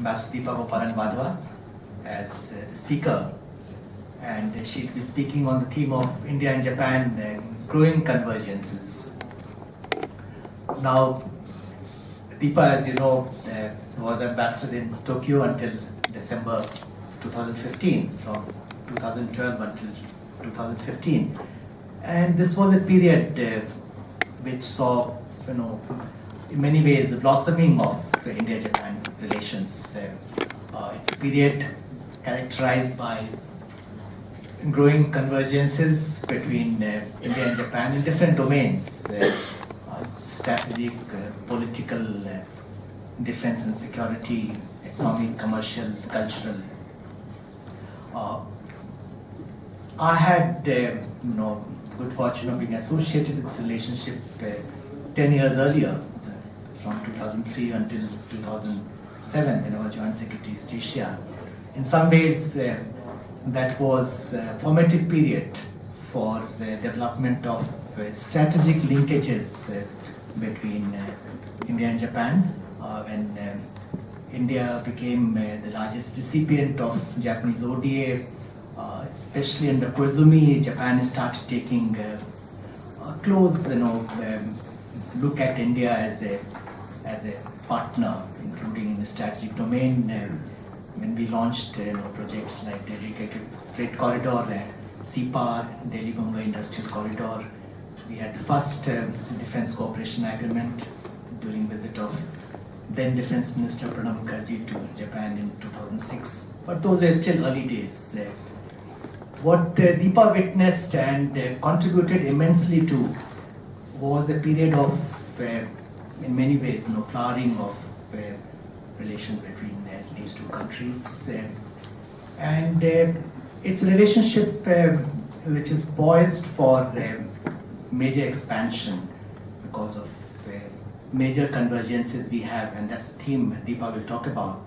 Ambassador Deepa Wadhwa as the speaker, and she'll be speaking on the theme of India and Japan growing convergences. Now, Deepa, as you know, was ambassador in Tokyo until December 2015, from 2012 until 2015, and this was a period which saw, in many ways, the blossoming of India-Japan relations. It's a period characterized by growing convergences between India and Japan in different domains, strategic, political, defense and security, economic, commercial, cultural. I had good fortune of being associated with this relationship 10 years earlier, from 2003 until 2007, when I was Joint Secretary East Asia. In some ways, that was a formative period for the development of strategic linkages between India and Japan, when India became the largest recipient of Japanese ODA, especially under Koizumi. Japan started taking a close, look at India as a partner, including in the strategic domain. When we launched projects like dedicated freight corridor and CPAR, Delhi-Mumbai Industrial Corridor, we had the first defense cooperation agreement during visit of then Defense Minister Pranab Mukherjee to Japan in 2006. But those were still early days. What Deepa witnessed and contributed immensely to was a period of, in many ways, flowering of relations between these two countries. And it's a relationship which is poised for major expansion because of major convergences we have, and that's the theme Deepa will talk about.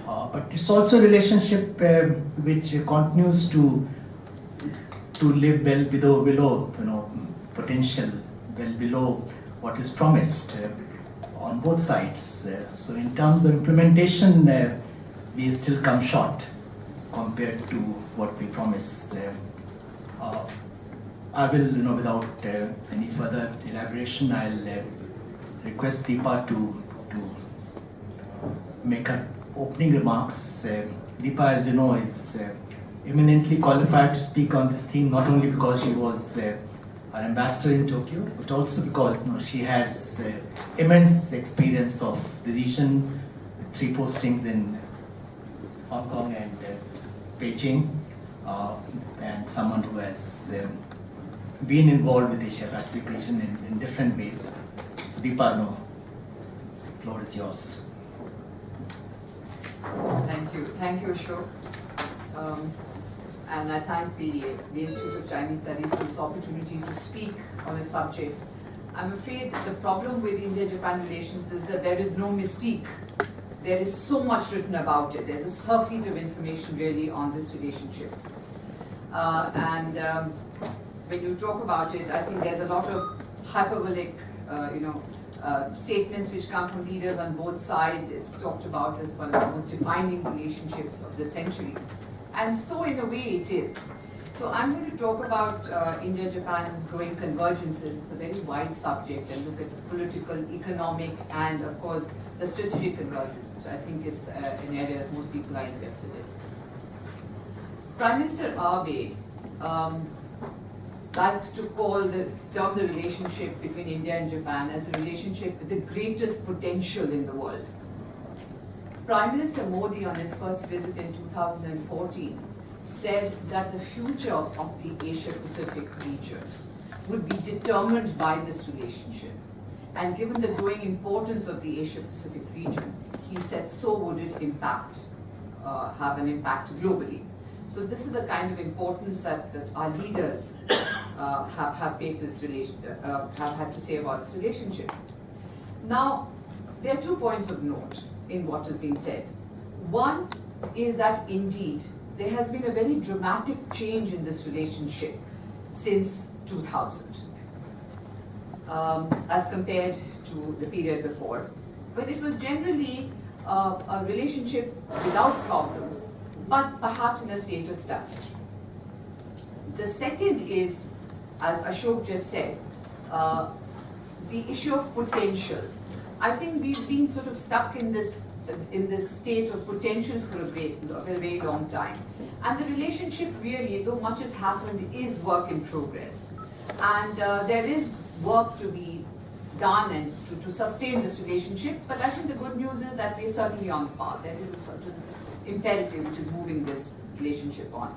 But it's also a relationship which continues to live well below potential, well below what is promised on both sides. So in terms of implementation, we still come short compared to what we promise. I will, without any further elaboration, I'll request Deepa to make her opening remarks. Deepa, as you know, is eminently qualified to speak on this theme, not only because she was an ambassador in Tokyo, but also because she has immense experience of the region, 3 postings in Hong Kong and Beijing, and someone who has been involved with the Asia-Pacific region in different ways. So Deepa, the floor is yours. Thank you, Ashok. And I thank the Institute of Chinese Studies for this opportunity to speak on a subject. I'm afraid the problem with India-Japan relations is that there is no mystique. There is so much written about it. There's a surfeit of information really on this relationship. When you talk about it, I think there's a lot of hyperbolic, statements which come from leaders on both sides. It's talked about as one of the most defining relationships of the century. And so in a way it is. So I'm going to talk about India-Japan growing convergences. It's a very wide subject, and look at the political, economic, and of course the strategic convergence, which I think is an area that most people are interested in. Prime Minister Abe likes to call the relationship between India and Japan as a relationship with the greatest potential in the world. Prime Minister Modi, on his first visit in 2014, said that the future of the Asia-Pacific region would be determined by this relationship. And given the growing importance of the Asia-Pacific region, he said so would it have an impact globally. So this is the kind of importance that our leaders have had to say about this relationship. Now, there are 2 points of note in what has been said. One is that indeed there has been a very dramatic change in this relationship since 2000, as compared to the period before, when it was generally a relationship without problems, but perhaps in a state of status. The second is, as Ashok just said, the issue of potential. I think we've been sort of stuck in this state of potential for a very long time. And the relationship really, though much has happened, is work in progress. And there is work to be done and to sustain this relationship, but I think the good news is that we are certainly on the path. There is a certain imperative which is moving this relationship on.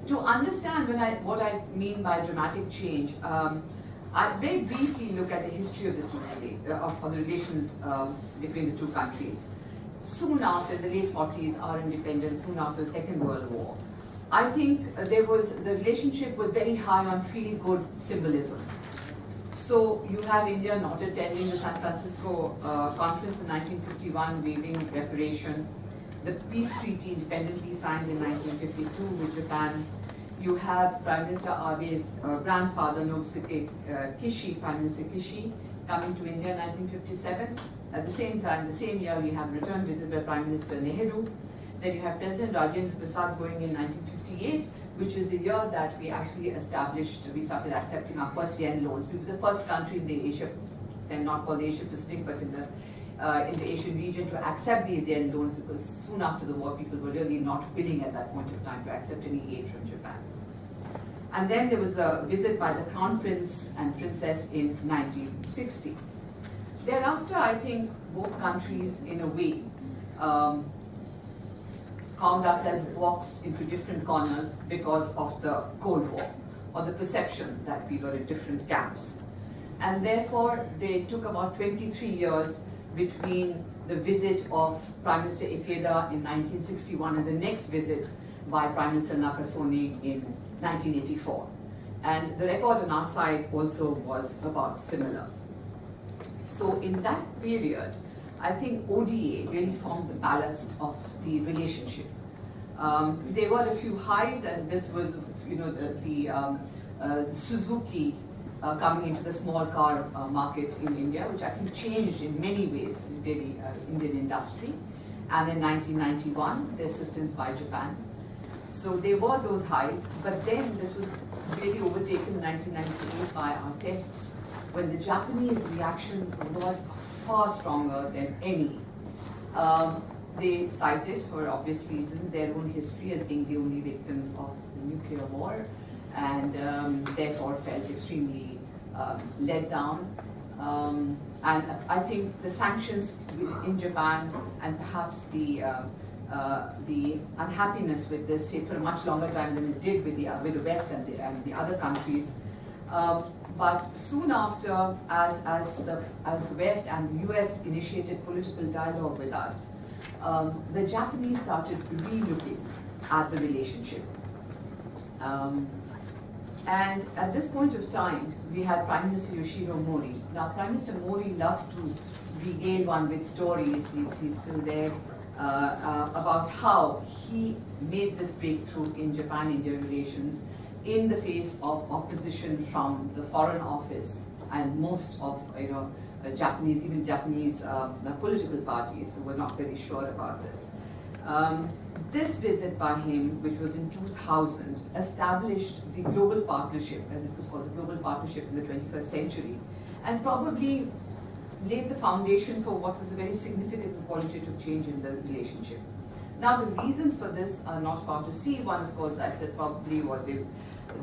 To understand what I mean by dramatic change, I very briefly look at the history of the relations between the two countries. Soon after, in the late 40s, our independence, soon after the Second World War, I think the relationship was very high on feel-good symbolism. So you have India not attending the San Francisco conference in 1951, waiving reparation. The peace treaty independently signed in 1952 with Japan. You have Prime Minister Abe's grandfather, Nobsuke Kishi, Prime Minister Kishi, coming to India in 1957. At the same time, the same year, we have return visit by Prime Minister Nehru. Then you have President Rajendra Prasad going in 1958, which is the year that we actually we started accepting our first yen loans. We were the first country in the Asia, then not called the Asia Pacific, but in the Asian region to accept these yen loans, because soon after the war, people were really not willing at that point of time to accept any aid from Japan. And then there was a visit by the Crown Prince and Princess in 1960. Thereafter, I think both countries, in a way, found ourselves boxed into different corners because of the Cold War, or the perception that we were in different camps. And therefore, they took about 23 years between the visit of Prime Minister Ikeda in 1961 and the next visit by Prime Minister Nakasone in 1984. And the record on our side also was about similar. So in that period, I think ODA really formed the ballast of the relationship. There were a few highs, and this was, the Suzuki coming into the small car market in India, which I think changed in many ways really Indian industry. And in 1991, the assistance by Japan. So there were those highs, but then this was really overtaken in 1998 by our tests, when the Japanese reaction was far stronger than any. They cited, for obvious reasons, their own history as being the only victims of the nuclear war, and therefore felt extremely let down. And I think the sanctions in Japan, and perhaps the unhappiness with this stayed for a much longer time than it did with the West and the other countries. But soon after, as the West and the US initiated political dialogue with us, the Japanese started re-looking at the relationship. And at this point of time, we had Prime Minister Yoshiro Mori. Now, Prime Minister Mori loves to regale one with stories, he's still there, about how he made this breakthrough in Japan-India relations in the face of opposition from the Foreign Office and most of Japanese political parties were not very sure about this. This visit by him, which was in 2000, established the global partnership, as it was called, the global partnership in the 21st century, and probably laid the foundation for what was a very significant qualitative change in the relationship. Now, the reasons for this are not far to see. One, of course, I said probably what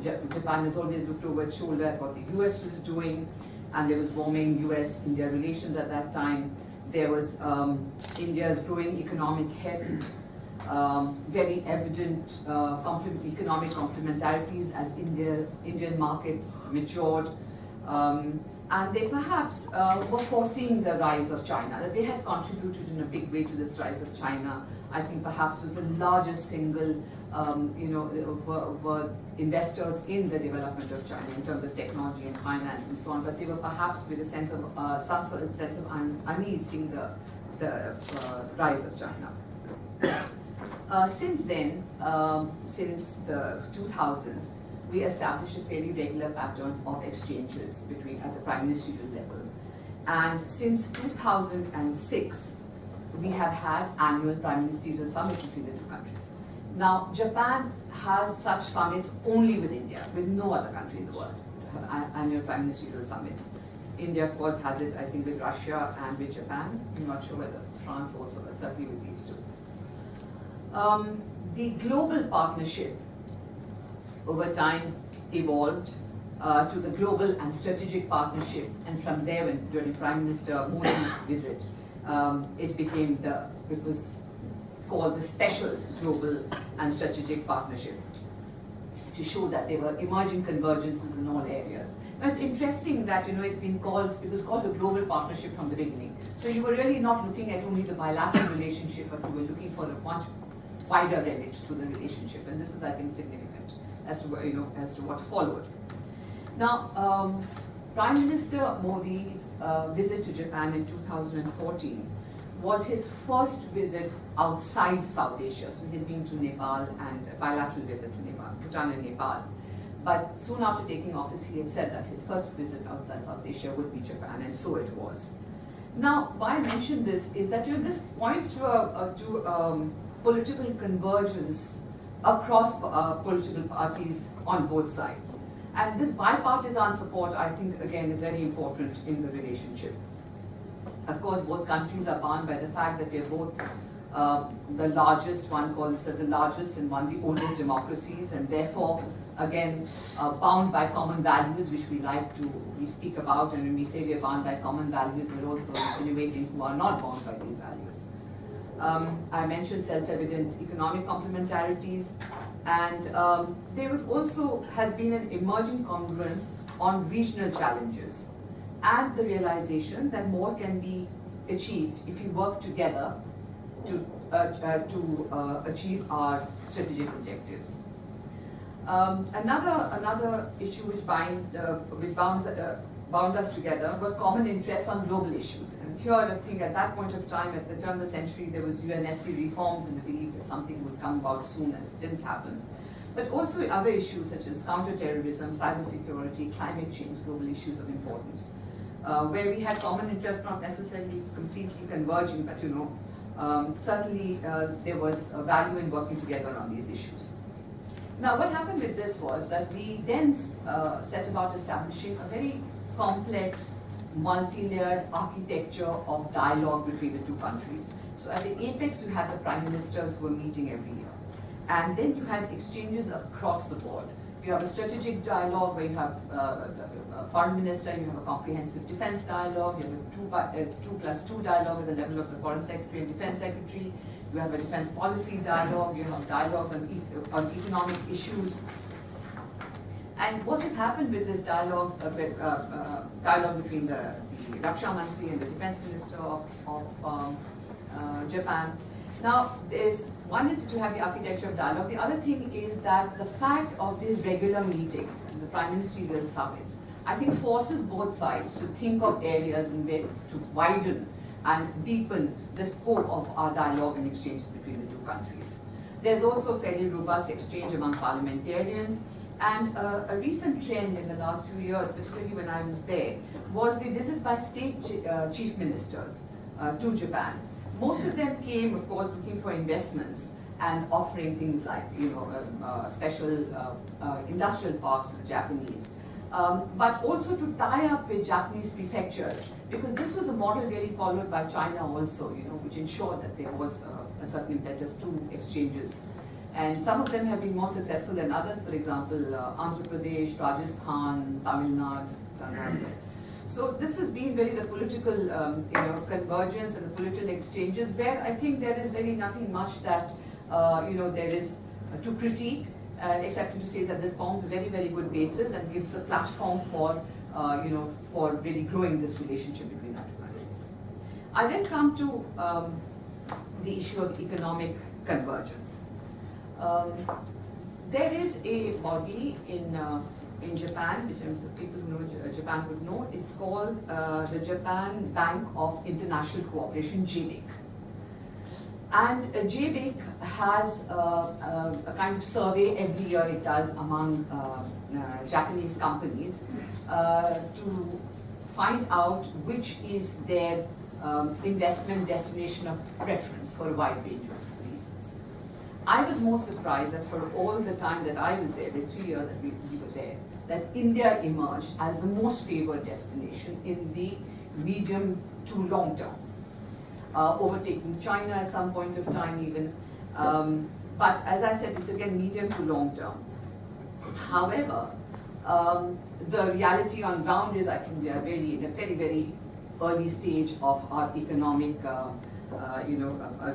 Japan has always looked over its shoulder at what the US was doing, and there was warming US-India relations at that time. There was India's growing economic heft, very evident economic complementarities as Indian markets matured. And they perhaps were foreseeing the rise of China, that they had contributed in a big way to this rise of China. I think perhaps was the largest single, were investors in the development of China in terms of technology and finance and so on. But they were perhaps with a sense of some sort of sense of unease seeing the rise of China. Since then, since the 2000, we established a fairly regular pattern of exchanges at the prime ministerial level. And since 2006, we have had annual prime ministerial summits between the two countries. Now, Japan has such summits only with India, with no other country in the world to have annual prime ministerial summits. India, of course, has it, I think, with Russia and with Japan. I'm not sure whether France also, but certainly with these two. The global partnership over time evolved to the global and strategic partnership, and from there, during Prime Minister Modi's visit, it was called the Special Global and Strategic Partnership, to show that there were emerging convergences in all areas. Now it's interesting that it was called a global partnership from the beginning. So you were really not looking at only the bilateral relationship, but you were looking for a much wider remit to the relationship, and this is, I think, significant as to what followed. Now, Prime Minister Modi's visit to Japan in 2014 was his first visit outside South Asia. So he had been to Nepal and a bilateral visit to Nepal, Bhutan and Nepal. But soon after taking office, he had said that his first visit outside South Asia would be Japan, and so it was. Now, why I mention this is that this points to political convergence across political parties on both sides. And this bipartisan support, I think, again, is very important in the relationship. Of course, both countries are bound by the fact that we are both the largest, one calls it the largest, and one the oldest democracies, and therefore, again, bound by common values, which we speak about, and when we say we are bound by common values, we're also insinuating who are not bound by these values. I mentioned self-evident economic complementarities, and there has been an emerging congruence on regional challenges, and the realization that more can be achieved if we work together to achieve our strategic objectives. Another issue which bound us together were common interests on global issues. And here, I think at that point of time, at the turn of the century, there was UNSC reforms in the belief that something would come about soon, as it didn't happen. But also other issues such as counterterrorism, cybersecurity, climate change, global issues of importance, where we had common interests, not necessarily completely converging, but certainly there was a value in working together on these issues. Now, what happened with this was that we then set about establishing a very complex, multi-layered architecture of dialogue between the two countries. So at the apex, you had the prime ministers who were meeting every year. And then you had exchanges across the board. You have a strategic dialogue where you have a foreign minister, you have a comprehensive defense dialogue, you have a 2+2 dialogue at the level of the foreign secretary and defense secretary, you have a defense policy dialogue, you have dialogues on economic issues. And what has happened with this dialogue, dialogue between the Raksha Mantri and the defense minister of Japan? Now, one is to have the architecture of dialogue. The other thing is that the fact of these regular meetings and the prime ministerial summits, I think, forces both sides to think of areas in which to widen and deepen the scope of our dialogue and exchanges between the two countries. There's also fairly robust exchange among parliamentarians, and a recent trend in the last few years, particularly when I was there, was the visits by state chief ministers to Japan. Most of them came, of course, looking for investments and offering things like, special industrial parks to the Japanese. But also to tie up with Japanese prefectures, because this was a model really followed by China also, which ensured that there was a certain impetus to exchanges. And some of them have been more successful than others. For example, Andhra Pradesh, Rajasthan, Tamil Nadu. So this has been really the political, convergence and the political exchanges, where I think there is really nothing much that, there is to critique, except to say that this forms a very, very good basis and gives a platform for, for really growing this relationship between our two countries. I then come to the issue of economic convergence. There is a body in Japan, which people who know Japan would know. It's called the Japan Bank of International Cooperation, JBIC. And JBIC has a kind of survey every year it does among Japanese companies to find out which is their investment destination of preference for a wide range of reasons. I was more surprised that for all the time that I was there, the 3 years that we were there, that India emerged as the most favored destination in the medium to long term, overtaking China at some point of time even. But as I said, it's again medium to long term. However, the reality on ground is I think we are really in a very, very early stage of our economic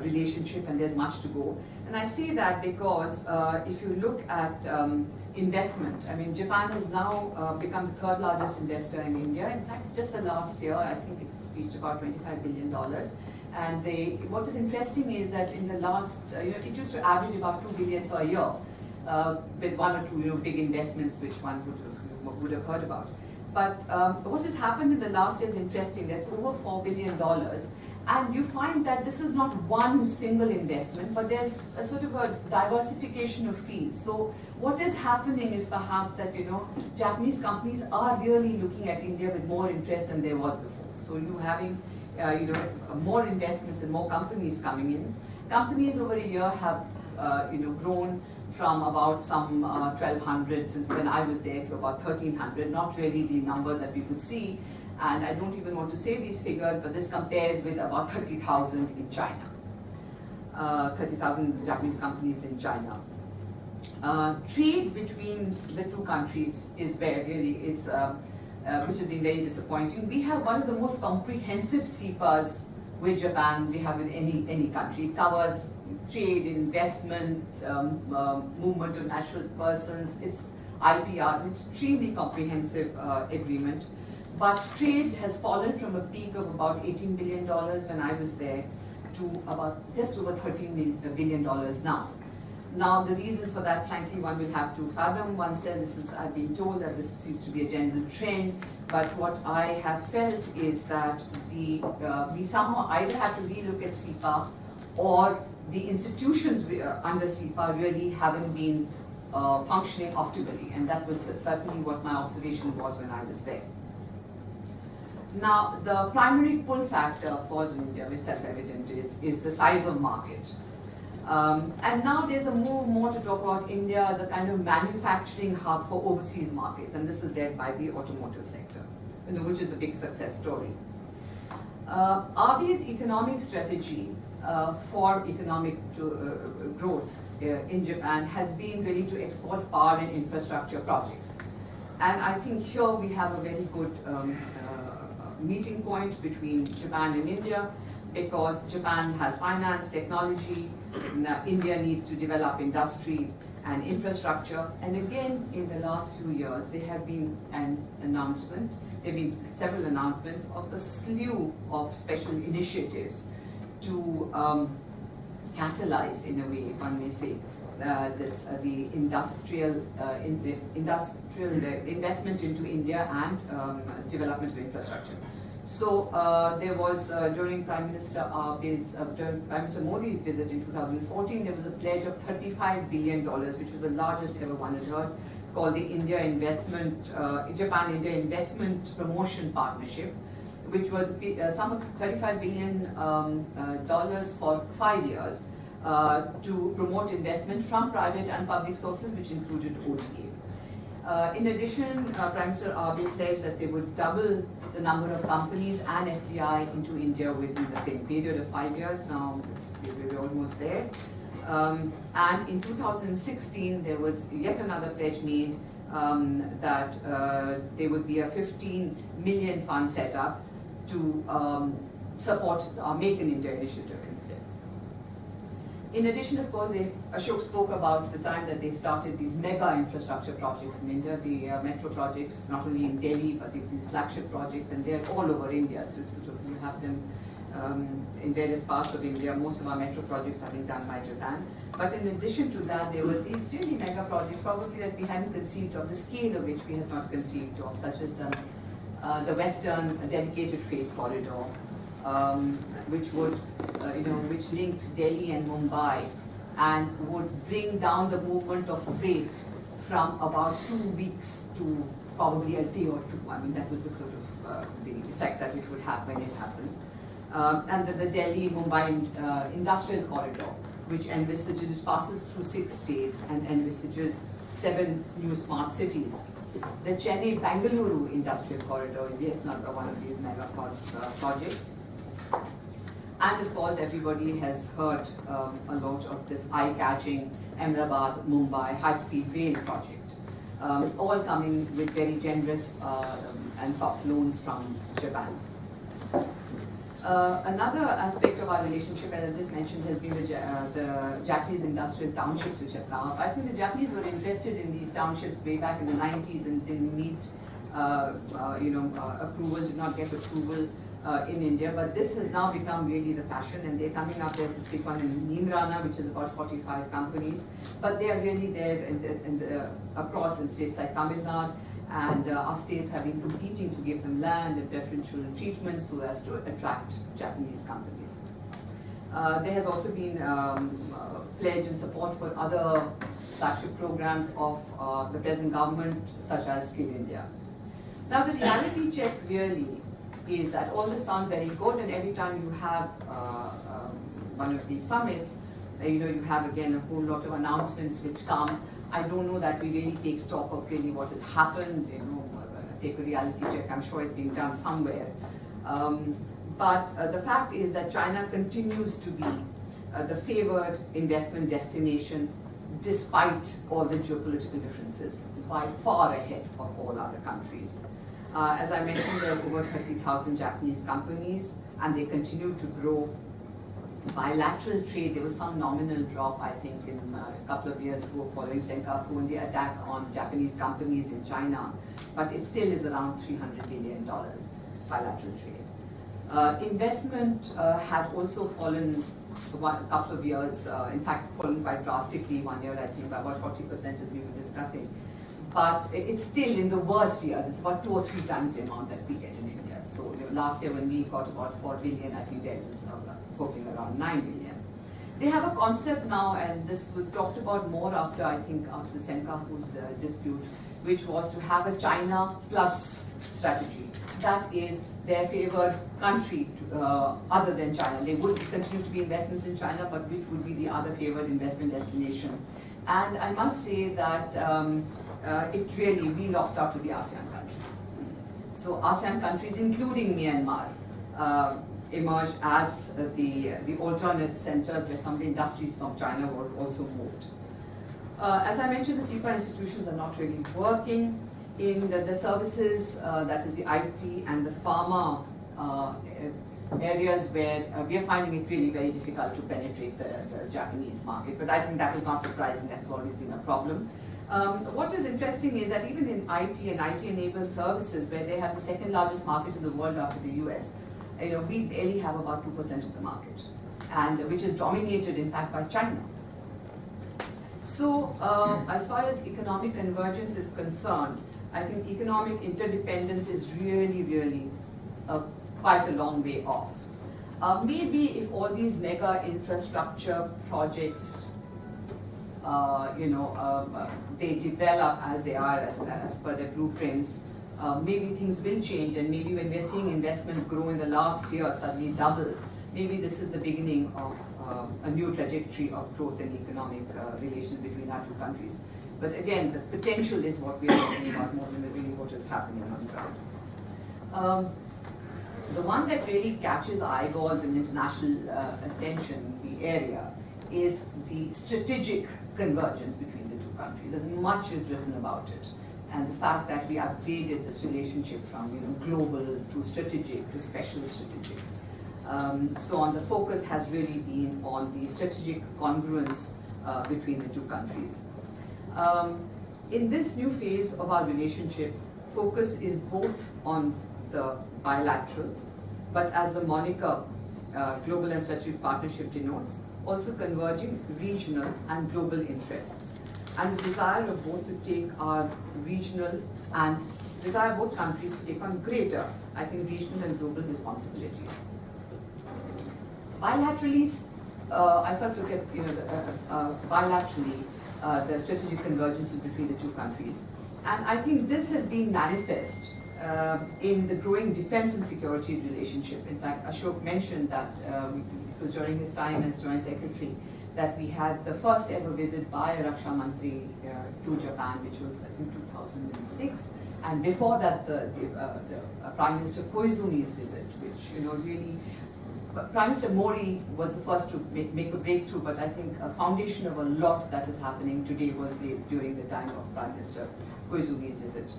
relationship, and there's much to go. And I say that because if you look at investment, I mean, Japan has now become the third largest investor in India. In fact, just the last year, I think it's reached about $25 billion. And what is interesting is that in the last, it used to average about $2 billion per year, with one or two big investments which one would have heard about. But what has happened in the last year is interesting. That's over $4 billion. And you find that this is not one single investment, but there's a sort of a diversification of fields. So what is happening is perhaps that, Japanese companies are really looking at India with more interest than there was before. So you having, more investments and more companies coming in. Companies over a year have, grown from about some 1,200 since when I was there to about 1,300, not really the numbers that we would see. And I don't even want to say these figures, but this compares with about 30,000 in China. 30,000 Japanese companies in China. Trade between the two countries is which has been very disappointing. We have one of the most comprehensive CEPAs with Japan we have with any country. It covers trade, investment, movement of natural persons. It's IPR, an extremely comprehensive agreement. But trade has fallen from a peak of about $18 billion when I was there to about just over $13 billion now. Now, the reasons for that, frankly, one will have to fathom. One says I've been told that this seems to be a general trend, but what I have felt is that we somehow either have to relook at CEPA, or the institutions under CEPA really haven't been functioning optimally, and that was certainly what my observation was when I was there. Now, the primary pull factor for India, which is self-evident, is the size of market. And now there's a move more to talk about India as a kind of manufacturing hub for overseas markets, and this is led by the automotive sector, which is a big success story. RB's economic strategy for economic growth in Japan has been really to export power and infrastructure projects. And I think here we have a very good meeting point between Japan and India, because Japan has finance, technology, India needs to develop industry and infrastructure. And again, in the last few years, there have been several announcements of a slew of special initiatives to catalyze, in a way, one may say, the industrial investment into India and development of infrastructure. So there was during Prime Minister Modi's visit in 2014, there was a pledge of $35 billion, which was the largest ever one had heard, called the Japan-India Investment Promotion Partnership, which was a sum of $35 billion for 5 years to promote investment from private and public sources, which included ODA. In addition, Prime Minister Abe pledged that they would double the number of companies and FDI into India within the same period of 5 years. Now we're almost there. And in 2016, there was yet another pledge made that there would be a 15 million fund set up to support our Make in India initiative. In addition, of course, Ashok spoke about the time that they started these mega infrastructure projects in India, the metro projects, not only in Delhi, but these flagship projects, and they're all over India. So sort of you have them in various parts of India. Most of our metro projects have been done by Japan. But in addition to that, there were these really mega projects, probably that we hadn't conceived of, the scale of which we had not conceived of, such as the Western Dedicated Freight Corridor, which would, which linked Delhi and Mumbai, and would bring down the movement of freight from about 2 weeks to probably a day or two. I mean, that was the sort of the effect that it would have when it happens. and the Delhi-Mumbai Industrial Corridor, which passes through 6 states and envisages 7 new smart cities. The Chennai-Bangalore Industrial Corridor is yet another one of these mega projects. And of course, everybody has heard a lot of this eye-catching Ahmedabad-Mumbai high-speed rail project, all coming with very generous and soft loans from Japan. Another aspect of our relationship, as I just mentioned, has been the Japanese industrial townships which have come up. I think the Japanese were interested in these townships way back in the 90s and didn't meet approval, did not get approval in India, but this has now become really the fashion, and they're coming up. There's this big one in Neemrana, which is about 45 companies, but they are really there across in states like Tamil Nadu, and our states have been competing to give them land and preferential treatment so as to attract Japanese companies. There has also been pledge and support for other flagship programs of the present government, such as Skill India. Now, the reality check really is that all this sounds very good, and every time you have one of these summits, you have again a whole lot of announcements which come. I don't know that we really take stock of really what has happened, take a reality check. I'm sure it's being done somewhere. But the fact is that China continues to be the favored investment destination despite all the geopolitical differences, by far ahead of all other countries. As I mentioned, there are over 30,000 Japanese companies, and they continue to grow. Bilateral trade, there was some nominal drop, I think, in a couple of years ago following Senkaku and the attack on Japanese companies in China, but it still is around $300 billion bilateral trade. Investment had also fallen a couple of years, in fact, fallen quite drastically one year, I think, by about 40% as we were discussing. But it's still in the worst years, it's about 2 or 3 times the amount that we get in India. So last year when we got about 4 billion, I think theirs is hoping around 9 billion. They have a concept now, and this was talked about more after, I think, after the Senkaku's dispute, which was to have a China plus strategy. That is their favored country other than China. They would continue to be investments in China, but which would be the other favored investment destination. And I must say that we lost out to the ASEAN countries. So ASEAN countries, including Myanmar, emerged as the alternate centers where some of the industries from China were also moved. As I mentioned, the CEPA institutions are not really working. In the services, that is the IT and the pharma areas where we are finding it really very difficult to penetrate the Japanese market, but I think that is not surprising, that has always been a problem. What is interesting is that even in IT and IT-enabled services, where they have the second largest market in the world after the US, we barely have about 2% of the market, and which is dominated, in fact, by China. So, as far as economic convergence is concerned, I think economic interdependence is really, really quite a long way off. Maybe if all these mega infrastructure projects, they develop as they are, as per their blueprints, maybe things will change, and maybe when we're seeing investment grow in the last year, suddenly double, maybe this is the beginning of a new trajectory of growth in economic relations between our two countries. But again, the potential is what we are talking about more than really what is happening on the ground. The one that really catches eyeballs and international attention in the area is the strategic convergence between the two countries, and much is written about it. And the fact that we upgraded this relationship from global to strategic to special strategic. So on, the focus has really been on the strategic congruence between the two countries. In this new phase of our relationship, focus is both on the bilateral, but as the moniker Global and Strategic Partnership denotes, also converging regional and global interests, and the desire of both to take our regional and desire both countries to take on greater, I think, regional and global responsibilities. Bilaterally, I first look at bilaterally the strategic convergences between the two countries, and I think this has been manifest in the growing defense and security relationship. In fact, Ashok mentioned that it was during his time as Joint Secretary that we had the first ever visit by a Raksha Mantri to Japan, which was I think 2006. And before that, the Prime Minister Koizumi's visit, which really, Prime Minister Mori was the first to make a breakthrough, but I think a foundation of a lot that is happening today was laid during the time of Prime Minister Koizumi's visit.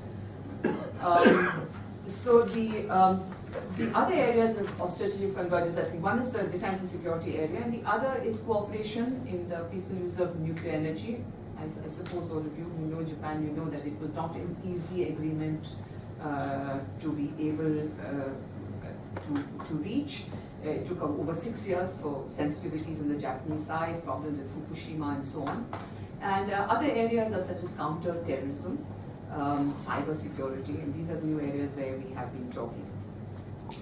So the other areas of strategic convergence, I think one is the defense and security area, and the other is cooperation in the peaceful use of nuclear energy. I suppose all of you who know Japan, you know that it was not an easy agreement to be able to reach. It took over 6 years for sensitivities on the Japanese side, problems with Fukushima and so on. And other areas are such as counter-terrorism, cyber security, and these are the new areas where we have been talking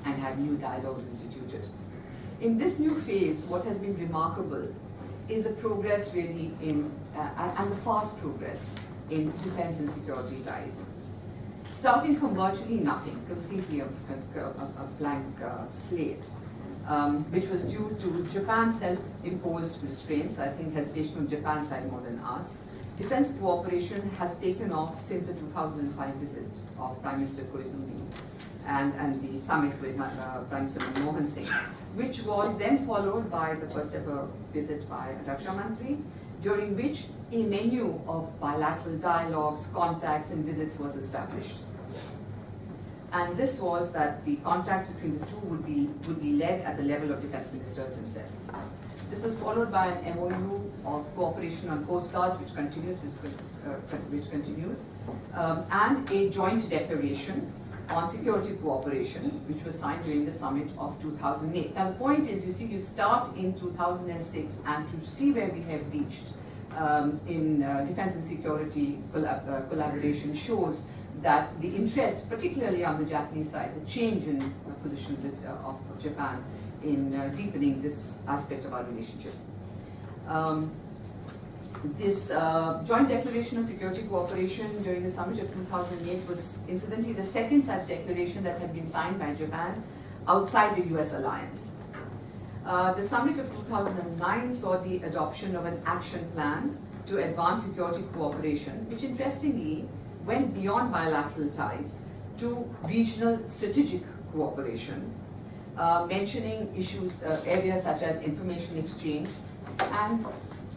and have new dialogues instituted. In this new phase, what has been remarkable is the progress really in, and the fast progress in defense and security ties. Starting from virtually nothing, completely a blank slate, which was due to Japan's self-imposed restraints, I think hesitation from Japan's side more than us. Defense cooperation has taken off since the 2005 visit of Prime Minister Koizumi and the summit with Prime Minister Manmohan Singh, which was then followed by the first ever visit by Raksha Mantri, during which a menu of bilateral dialogues, contacts and visits was established. And this was that the contacts between the two would be led at the level of defense ministers themselves. This was followed by an MOU of cooperation on Coast Guards, which continues, and a joint declaration on security cooperation, which was signed during the summit of 2008. Now the point is, you see, you start in 2006, and to see where we have reached in defense and security collaboration shows that the interest, particularly on the Japanese side, the change in the position of Japan in deepening this aspect of our relationship. This joint declaration on security cooperation during the summit of 2008 was incidentally the second such declaration that had been signed by Japan outside the US alliance. The summit of 2009 saw the adoption of an action plan to advance security cooperation, which interestingly went beyond bilateral ties to regional strategic cooperation, mentioning issues, areas such as information exchange and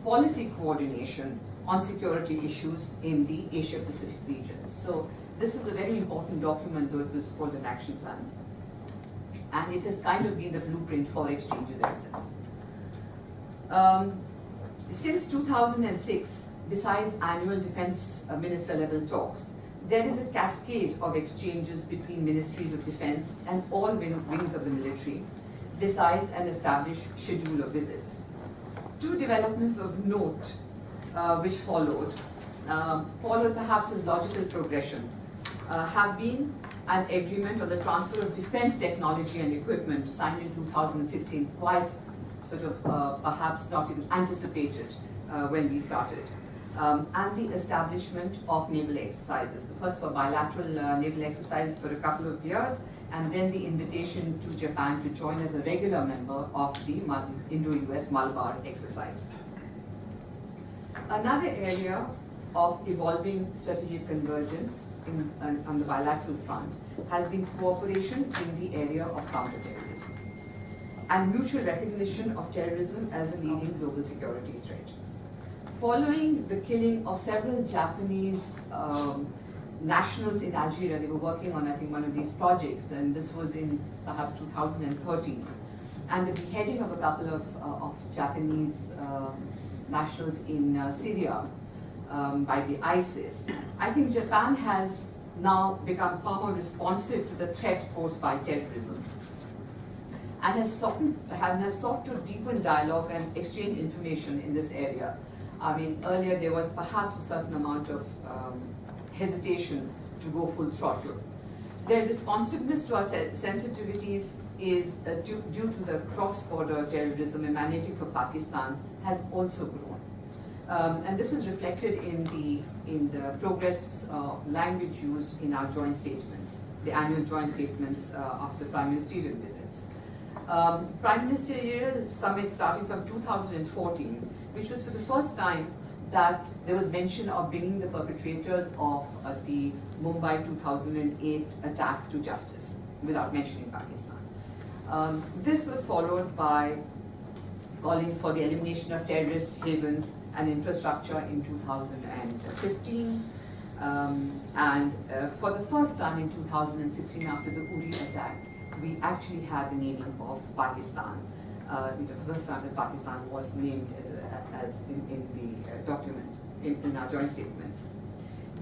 policy coordination on security issues in the Asia-Pacific region. So this is a very important document, though it was called an action plan. And it has kind of been the blueprint for exchanges ever since. Since 2006, besides annual defense minister level talks, there is a cascade of exchanges between ministries of defense and all wings of the military, besides an established schedule of visits. Two developments of note which followed perhaps as logical progression, have been an agreement on the transfer of defense technology and equipment signed in 2016, quite sort of perhaps not even anticipated when we started. And the establishment of naval exercises. The first were bilateral naval exercises for a couple of years, and then the invitation to Japan to join as a regular member of the Indo-US Malabar exercise. Another area of evolving strategic convergence on the bilateral front has been cooperation in the area of counterterrorism and mutual recognition of terrorism as a leading global security threat. Following the killing of several Japanese nationals in Algeria, they were working on, I think, one of these projects, and this was in perhaps 2013, and the beheading of a couple of Japanese nationals in Syria by the ISIS. I think Japan has now become far more responsive to the threat posed by terrorism, and has sought to deepen dialogue and exchange information in this area. I mean, earlier there was perhaps a certain amount of hesitation to go full throttle. Their responsiveness to our sensitivities is due to the cross-border terrorism emanating from Pakistan has also grown. And this is reflected in the progress language used in our joint statements, the annual joint statements after the prime ministerial visits. Prime Ministerial Summit starting from 2014, which was for the first time that there was mention of bringing the perpetrators of the Mumbai 2008 attack to justice, without mentioning Pakistan. This was followed by calling for the elimination of terrorist havens and infrastructure in 2015. For the first time in 2016, after the Uri attack, we actually had the naming of Pakistan. The first time that Pakistan was named as in the document, in our joint statements.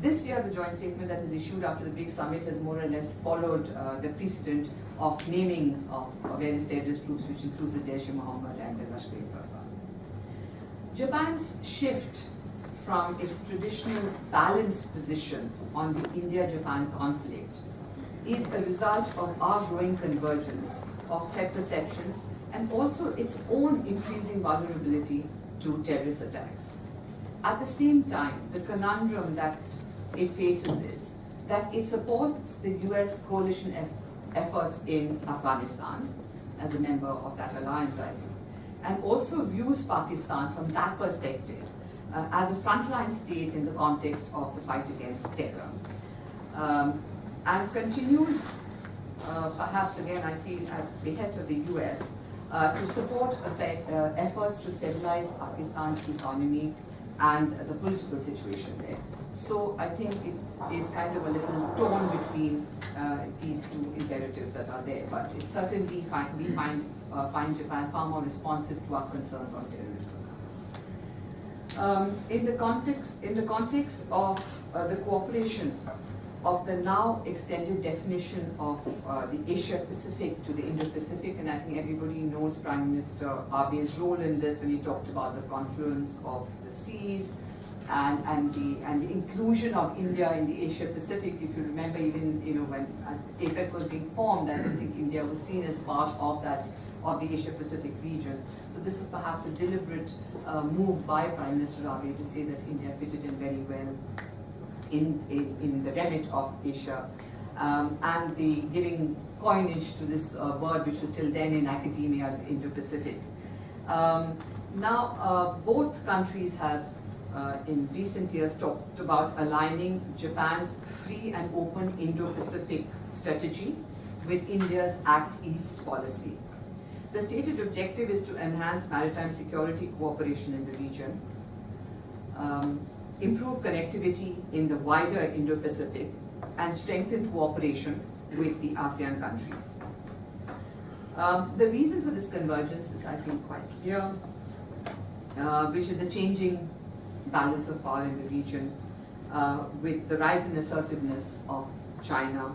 This year, the joint statement that is issued after the big summit has more or less followed the precedent of naming of various terrorist groups, which includes the Jaish-e-Mohammed and the Lashkar-e-Taiba. Japan's shift from its traditional balanced position on the India-Japan conflict is a result of our growing convergence of threat perceptions and also its own increasing vulnerability to terrorist attacks. At the same time, the conundrum that it faces is that it supports the US coalition efforts in Afghanistan as a member of that alliance, I think, and also views Pakistan from that perspective as a frontline state in the context of the fight against terror. And continues, perhaps again I feel at the behest of the US, to support efforts to stabilize Pakistan's economy and the political situation there. So I think it is kind of a little torn between these two imperatives that are there, but it certainly we find Japan far more responsive to our concerns on terrorism. In the context of the cooperation of the now extended definition of the Asia-Pacific to the Indo-Pacific, and I think everybody knows Prime Minister Abe's role in this when he talked about the confluence of the seas and the inclusion of India in the Asia-Pacific. If you remember, even when as APEC was being formed, I don't think India was seen as part of the Asia-Pacific region. So this is perhaps a deliberate move by Prime Minister Abe to say that India fitted in very well in the remit of Asia, and the giving coinage to this word which was till then in academia, Indo-Pacific. Now, both countries have in recent years talked about aligning Japan's free and open Indo-Pacific strategy with India's Act East policy. The stated objective is to enhance maritime security cooperation in the region, improve connectivity in the wider Indo-Pacific, and strengthen cooperation with the ASEAN countries. The reason for this convergence is, I think, quite clear, which is the changing balance of power in the region, with the rise in assertiveness of China.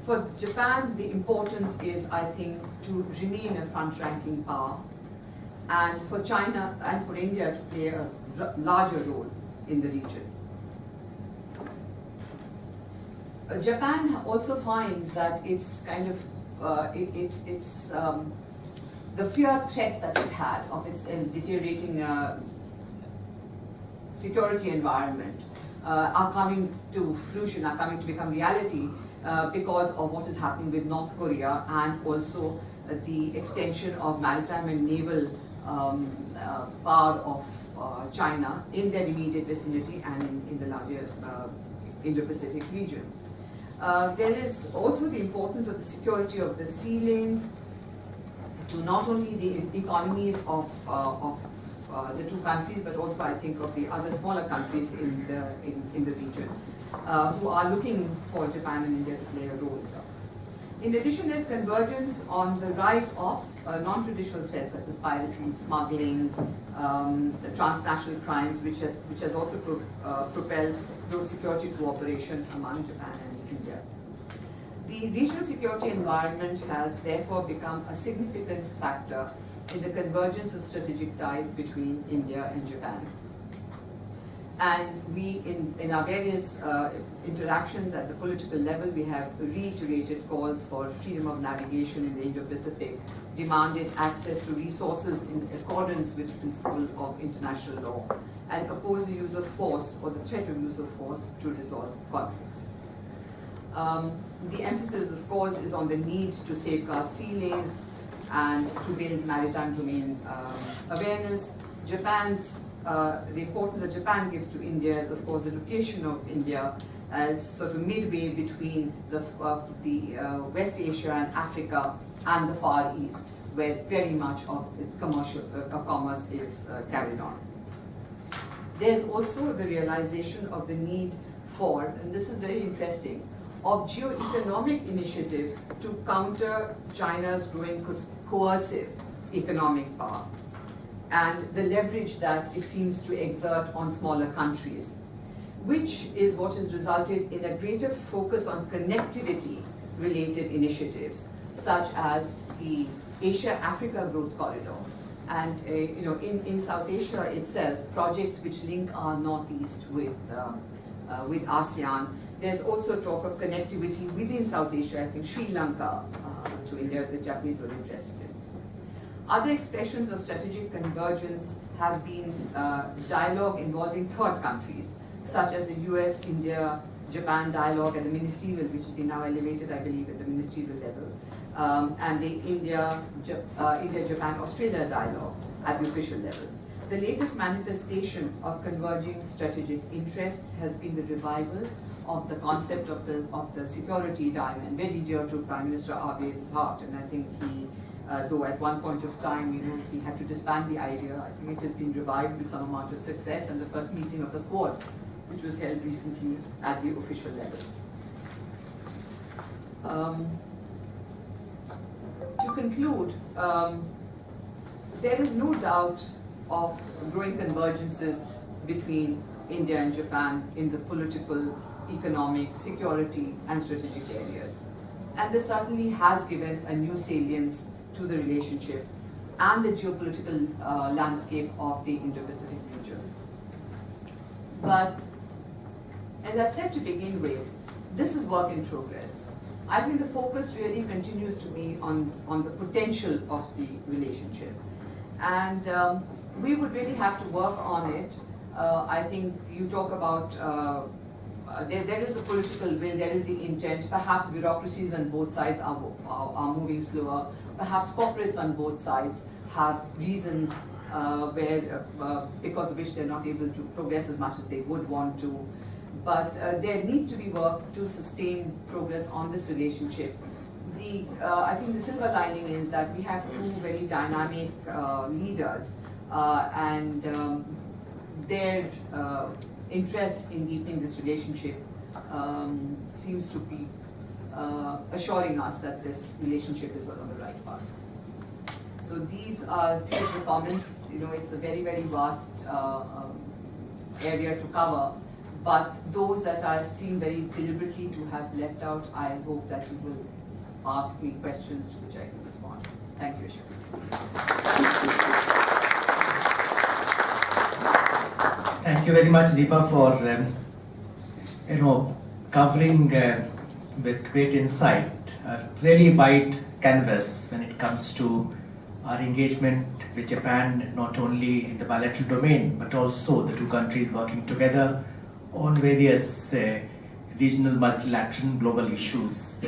For Japan, the importance is, I think, to remain a front-ranking power, and for China and for India to play a larger role in the region. Japan also finds that it's kind of the fear threats that it had of its deteriorating security environment are coming to fruition, are coming to become reality because of what is happening with North Korea, and also the extension of maritime and naval power of China in their immediate vicinity and in the larger Indo-Pacific region. There is also the importance of the security of the sea lanes to not only the economies of the two countries, but also I think of the other smaller countries in the region who are looking for Japan and India to play a role here. In addition, there's convergence on the rise of non-traditional threats such as piracy, smuggling, the transnational crimes, which has also propelled those security cooperation among Japan and India. The regional security environment has therefore become a significant factor in the convergence of strategic ties between India and Japan. And we, in our various interactions at the political level, we have reiterated calls for freedom of navigation in the Indo-Pacific, demanded access to resources in accordance with the principle of international law, and oppose the use of force or the threat of use of force to resolve conflicts. The emphasis, of course, is on the need to safeguard sea lanes and to build maritime domain awareness. The importance that Japan gives to India is, of course, the location of India as sort of midway between the West Asia and Africa and the Far East, where very much of its commerce is carried on. There's also the realization of the need for, and this is very interesting, of geo-economic initiatives to counter China's growing coercive economic power and the leverage that it seems to exert on smaller countries, which is what has resulted in a greater focus on connectivity-related initiatives, such as the Asia-Africa Growth Corridor, and in South Asia itself, projects which link our Northeast with ASEAN. There's also talk of connectivity within South Asia. I think Sri Lanka to India, the Japanese were interested in. Other expressions of strategic convergence have been dialogue involving third countries, such as the US, India, Japan dialogue at the ministerial, which has been now elevated, I believe, at the ministerial level, and the India-Japan, Australia dialogue at the official level. The latest manifestation of converging strategic interests has been the revival of the concept of the security diamond, very dear to Prime Minister Abe's heart, and I think he, though at one point of time, he had to disband the idea, I think it has been revived with some amount of success, and the first meeting of the Quad, which was held recently at the official level. To conclude, there is no doubt of growing convergences between India and Japan in the political, economic, security, and strategic areas. And this certainly has given a new salience to the relationship and the geopolitical landscape of the Indo-Pacific region. But as I've said to begin with, this is work in progress. I think the focus really continues to be on the potential of the relationship. And we would really have to work on it. I think you talk about, there is the political will, there is the intent. Perhaps bureaucracies on both sides are moving slower. Perhaps corporates on both sides have reasons because of which they're not able to progress as much as they would want to. But there needs to be work to sustain progress on this relationship. I think the silver lining is that we have two very dynamic leaders, and their interest in deepening this relationship seems to be assuring us that this relationship is on the right path. So these are a few of the comments. It's a very, very vast area to cover. But those that I seem very deliberately to have left out, I hope that you will ask me questions to which I can respond. Thank you, Ashok. Thank you very much, Deepa, for covering with great insight a really wide canvas when it comes to our engagement with Japan, not only in the bilateral domain, but also the two countries working together on various regional, multilateral, global issues.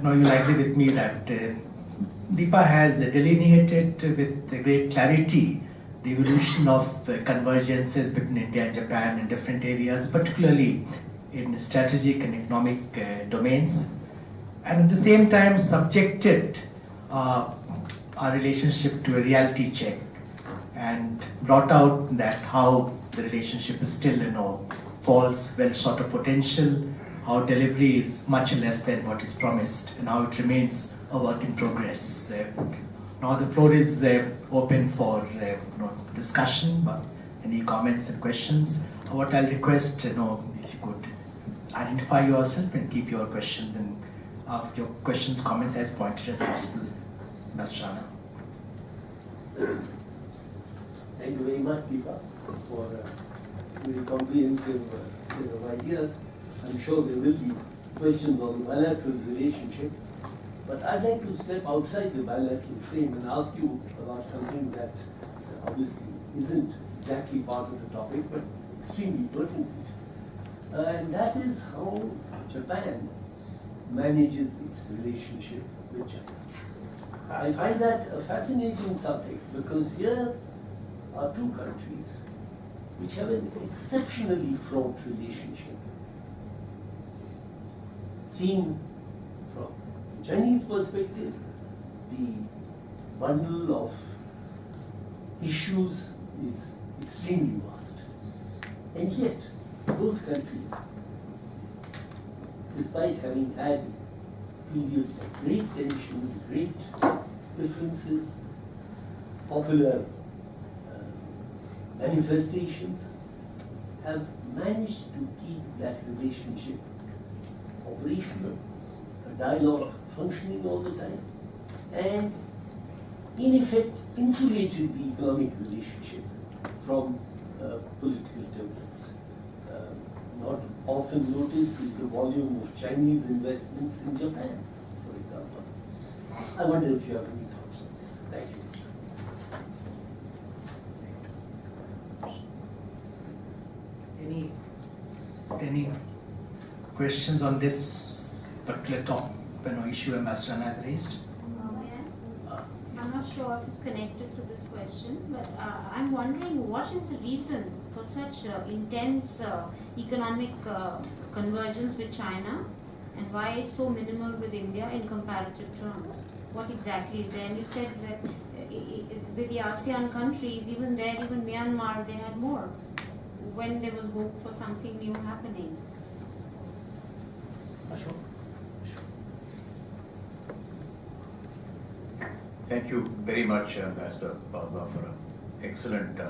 Now you'll agree with me that Deepa has delineated with great clarity the evolution of convergences between India and Japan in different areas, particularly in strategic and economic domains, and at the same time subjected our relationship to a reality check and brought out that how the relationship is still, falls well short of potential, how delivery is much less than what is promised, and how it remains a work in progress. Now the floor is open for discussion, but any comments and questions. What I'll request, if you could identify yourself and keep your questions and your questions, comments as pointed as possible. Mastrana. Thank you very much, Deepa, for very comprehensive set of ideas. I'm sure there will be questions on the bilateral relationship. But I'd like to step outside the bilateral frame and ask you about something that obviously isn't exactly part of the topic, but extremely pertinent. And that is how Japan manages its relationship with China. I find that a fascinating subject because here are two countries which have an exceptionally fraught relationship. Seen from the Chinese perspective, the bundle of issues is extremely vast. And yet, both countries, despite having had periods of great tension, great differences, popular manifestations, have managed to keep that relationship operational, a dialogue functioning all the time, and in effect insulated the economic relationship from political turbulence. Not often noticed is the volume of Chinese investments in Japan, for example. I wonder if you have any thoughts on this. Thank you. Any questions on this particular topic, issue Ambassador Anna has raised? I'm not sure if it's connected to this question, but I'm wondering what is the reason for such intense economic convergence with China, and why so minimal with India in comparative terms? What exactly is there? And you said that with the ASEAN countries, even there, even Myanmar, they had more when there was hope for something new happening. Thank you very much, Ambassador Wadhwa, for an excellent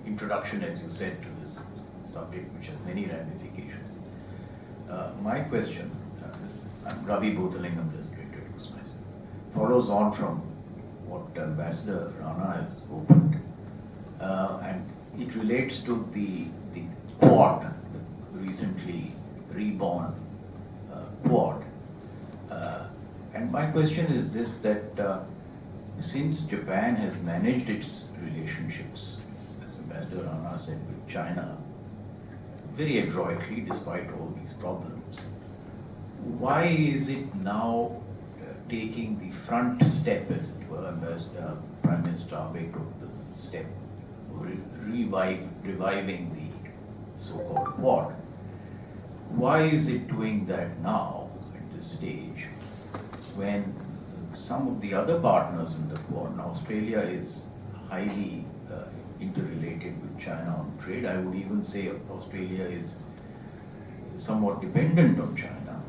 introduction, as you said, to this subject, which has many ramifications. My question, I'm Ravi Bhuthalingam, just to introduce myself, follows on from what Ambassador Rana has opened, and it relates to the Quad, the recently reborn Quad. And my question is this, that since Japan has managed its relationships, as Ambassador Rana said, with China, very adroitly despite all these problems, why is it now taking the front step, as it were, as Prime Minister Abe took the step, reviving the so-called Quad? Why is it doing that now, at this stage, when some of the other partners in the Quad, and Australia is highly interrelated with China on trade? I would even say Australia is somewhat dependent on China.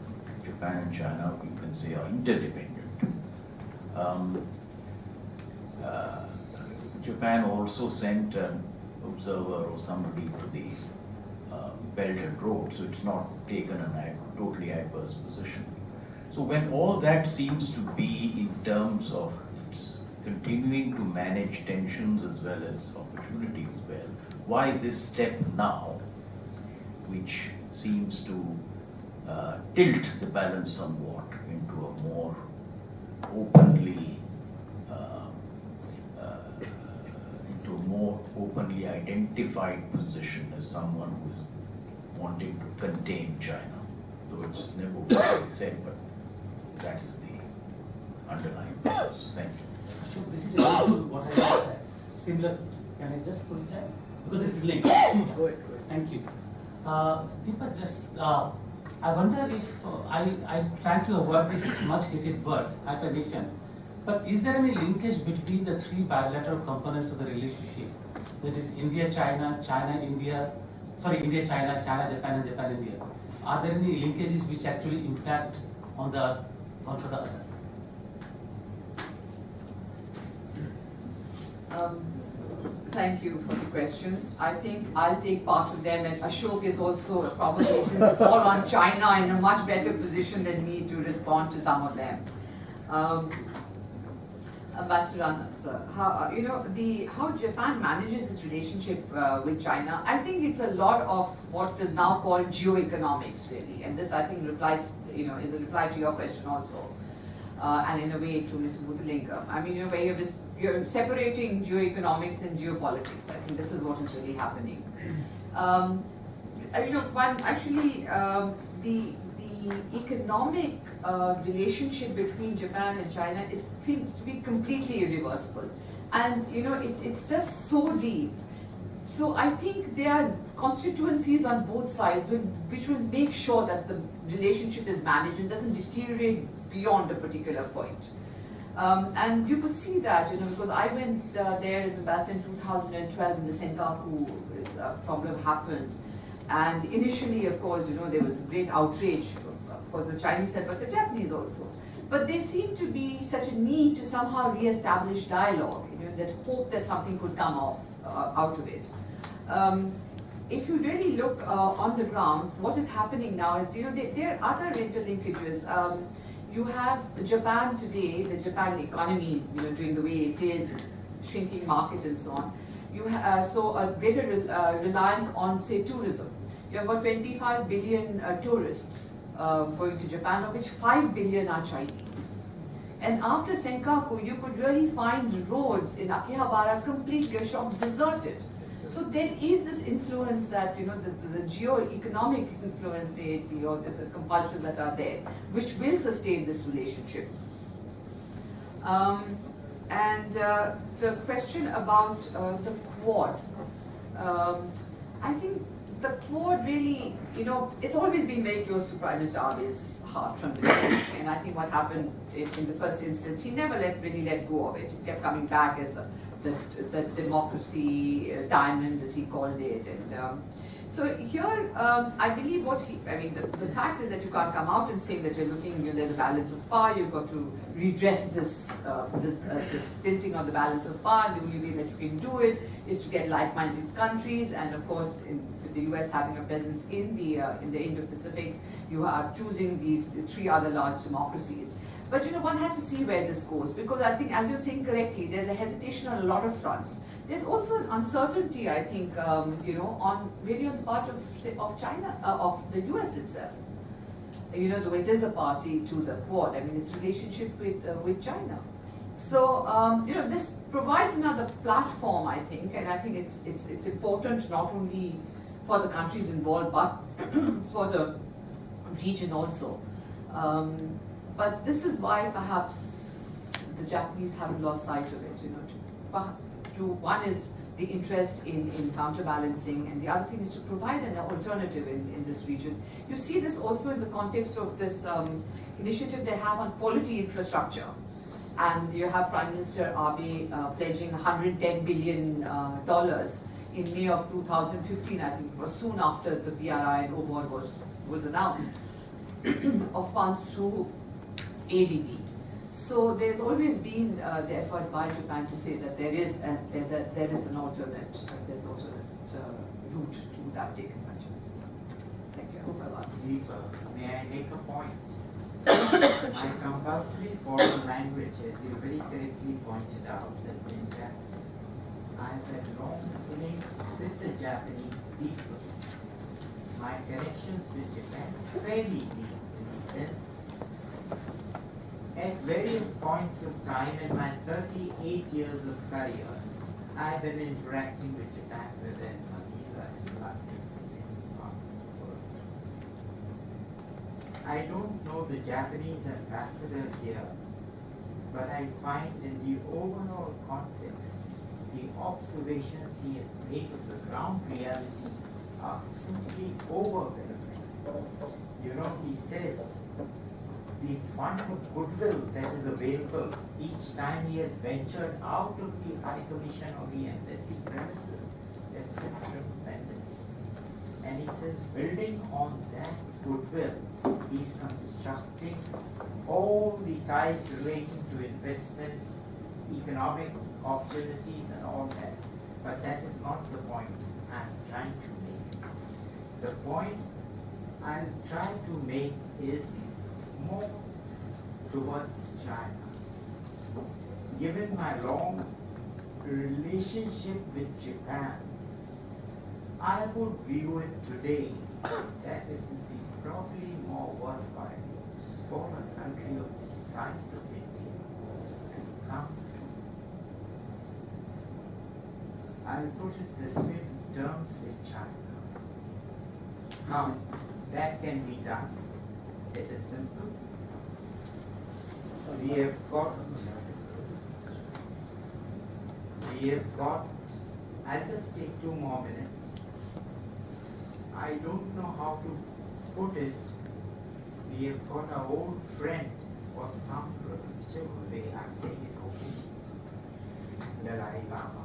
Japan and China, you can say, are interdependent. Japan also sent an observer or somebody to the Belt and Road, so it's not taken a totally adverse position. So when all that seems to be in terms of its continuing to manage tensions as well as opportunities well, why this step now, which seems to tilt the balance somewhat into a more openly identified position as someone who is wanting to contain China, though it's never really said, but that is the underlying purpose. Thank you. So this is exactly what I just said. Similar, can I just put that? Because it's linked. Yeah. Go ahead. Thank you. Deepa, just, I wonder if I'm trying to avoid this much hated word, hyphenation, but is there any linkage between the three bilateral components of the relationship? That is India-China, China-India, India-China, China-Japan, and Japan-India. Are there any linkages which actually impact on the one for the other? Thank you for the questions. I think I'll take part of them, and Ashok is also probably, since it's all on China, in a much better position than me to respond to some of them. Ambassador Anand, sir, how Japan manages its relationship with China, I think it's a lot of what is now called geoeconomics, really, and this I think replies, is a reply to your question also, and in a way to Mr. Muthalingam. I mean, where you're separating geoeconomics and geopolitics. I think this is what is really happening. The economic relationship between Japan and China seems to be completely irreversible, and it's just so deep. So I think there are constituencies on both sides which will make sure that the relationship is managed and doesn't deteriorate beyond a particular point. And you could see that, because I went there as ambassador in 2012 when the Senkaku problem happened. And initially, of course, there was great outrage, of course, the Chinese said, but the Japanese also. But there seemed to be such a need to somehow re-establish dialogue, that hope that something could come out of it. If you really look on the ground, what is happening now is, there are other interlinkages. You have Japan today, the Japan economy, doing the way it is, shrinking market and so on. So a greater reliance on, say, tourism. You have about 25 billion tourists going to Japan, of which 5 billion are Chinese. And after Senkaku, you could really find roads in Akihabara completely deserted. So there is this influence that, the geo-economic influence may it be, or the compulsions that are there, which will sustain this relationship. And the question about the Quad, I think the Quad really, it's always been very close to Prime Minister Abe's heart from the beginning. And I think what happened in the first instance, he never really let go of it. He kept coming back as the democracy diamond, as he called it. And so here, I believe the fact is that you can't come out and say that you're looking, there's a balance of power, you've got to redress this tilting of the balance of power. The only way that you can do it is to get like-minded countries, and of course, with the US having a presence in the Indo-Pacific, you are choosing these 3 other large democracies. But one has to see where this goes, because I think, as you're saying correctly, there's a hesitation on a lot of fronts. There's also an uncertainty, I think, on the part of China, of the US itself. The way it is a party to the Quad. I mean, its relationship with China. So, this provides another platform, I think, and I think it's important not only for the countries involved, but for the region also. But this is why perhaps the Japanese haven't lost sight of it. One is the interest in counterbalancing, and the other thing is to provide an alternative in this region. You see this also in the context of this initiative they have on quality infrastructure. And you have Prime Minister Abe pledging $110 billion in May of 2015, I think it was soon after the BRI and OMOR was announced, of funds through ADB. So there's always been the effort by Japan to say that there is an alternate route to that taken by Japan. Thank you. I hope I've answered. Deepa, may I make a point? My compulsory foreign language, as you very correctly pointed out, has been Japanese. I've had long links with the Japanese people. My connections with Japan are fairly deep in the sense. At various points of time in my 38 years of career, I've been interacting with Japan within Manila and Latvia and part of the world. I don't know the Japanese ambassador here, but I find in the overall context, the observations he has made of the ground reality are simply overwhelming. He says, the fund of goodwill that is available each time he has ventured out of the High Commission or the embassy premises has been tremendous. And he says, building on that goodwill, he's constructing all the ties relating to investment, economic opportunities and all that. But that is not the point I'm trying to make. The point I'm trying to make is more towards China. Given my long relationship with Japan, I would view it today that it would be probably more worthwhile for a country of the size of India to come to. I'll put it this way in terms with China. How that can be done, it is simple. We have got, I'll just take 2 more minutes. I don't know how to put it. We have got our old friend, or scoundrel, whichever way I'm saying it, okay, Dalai Lama.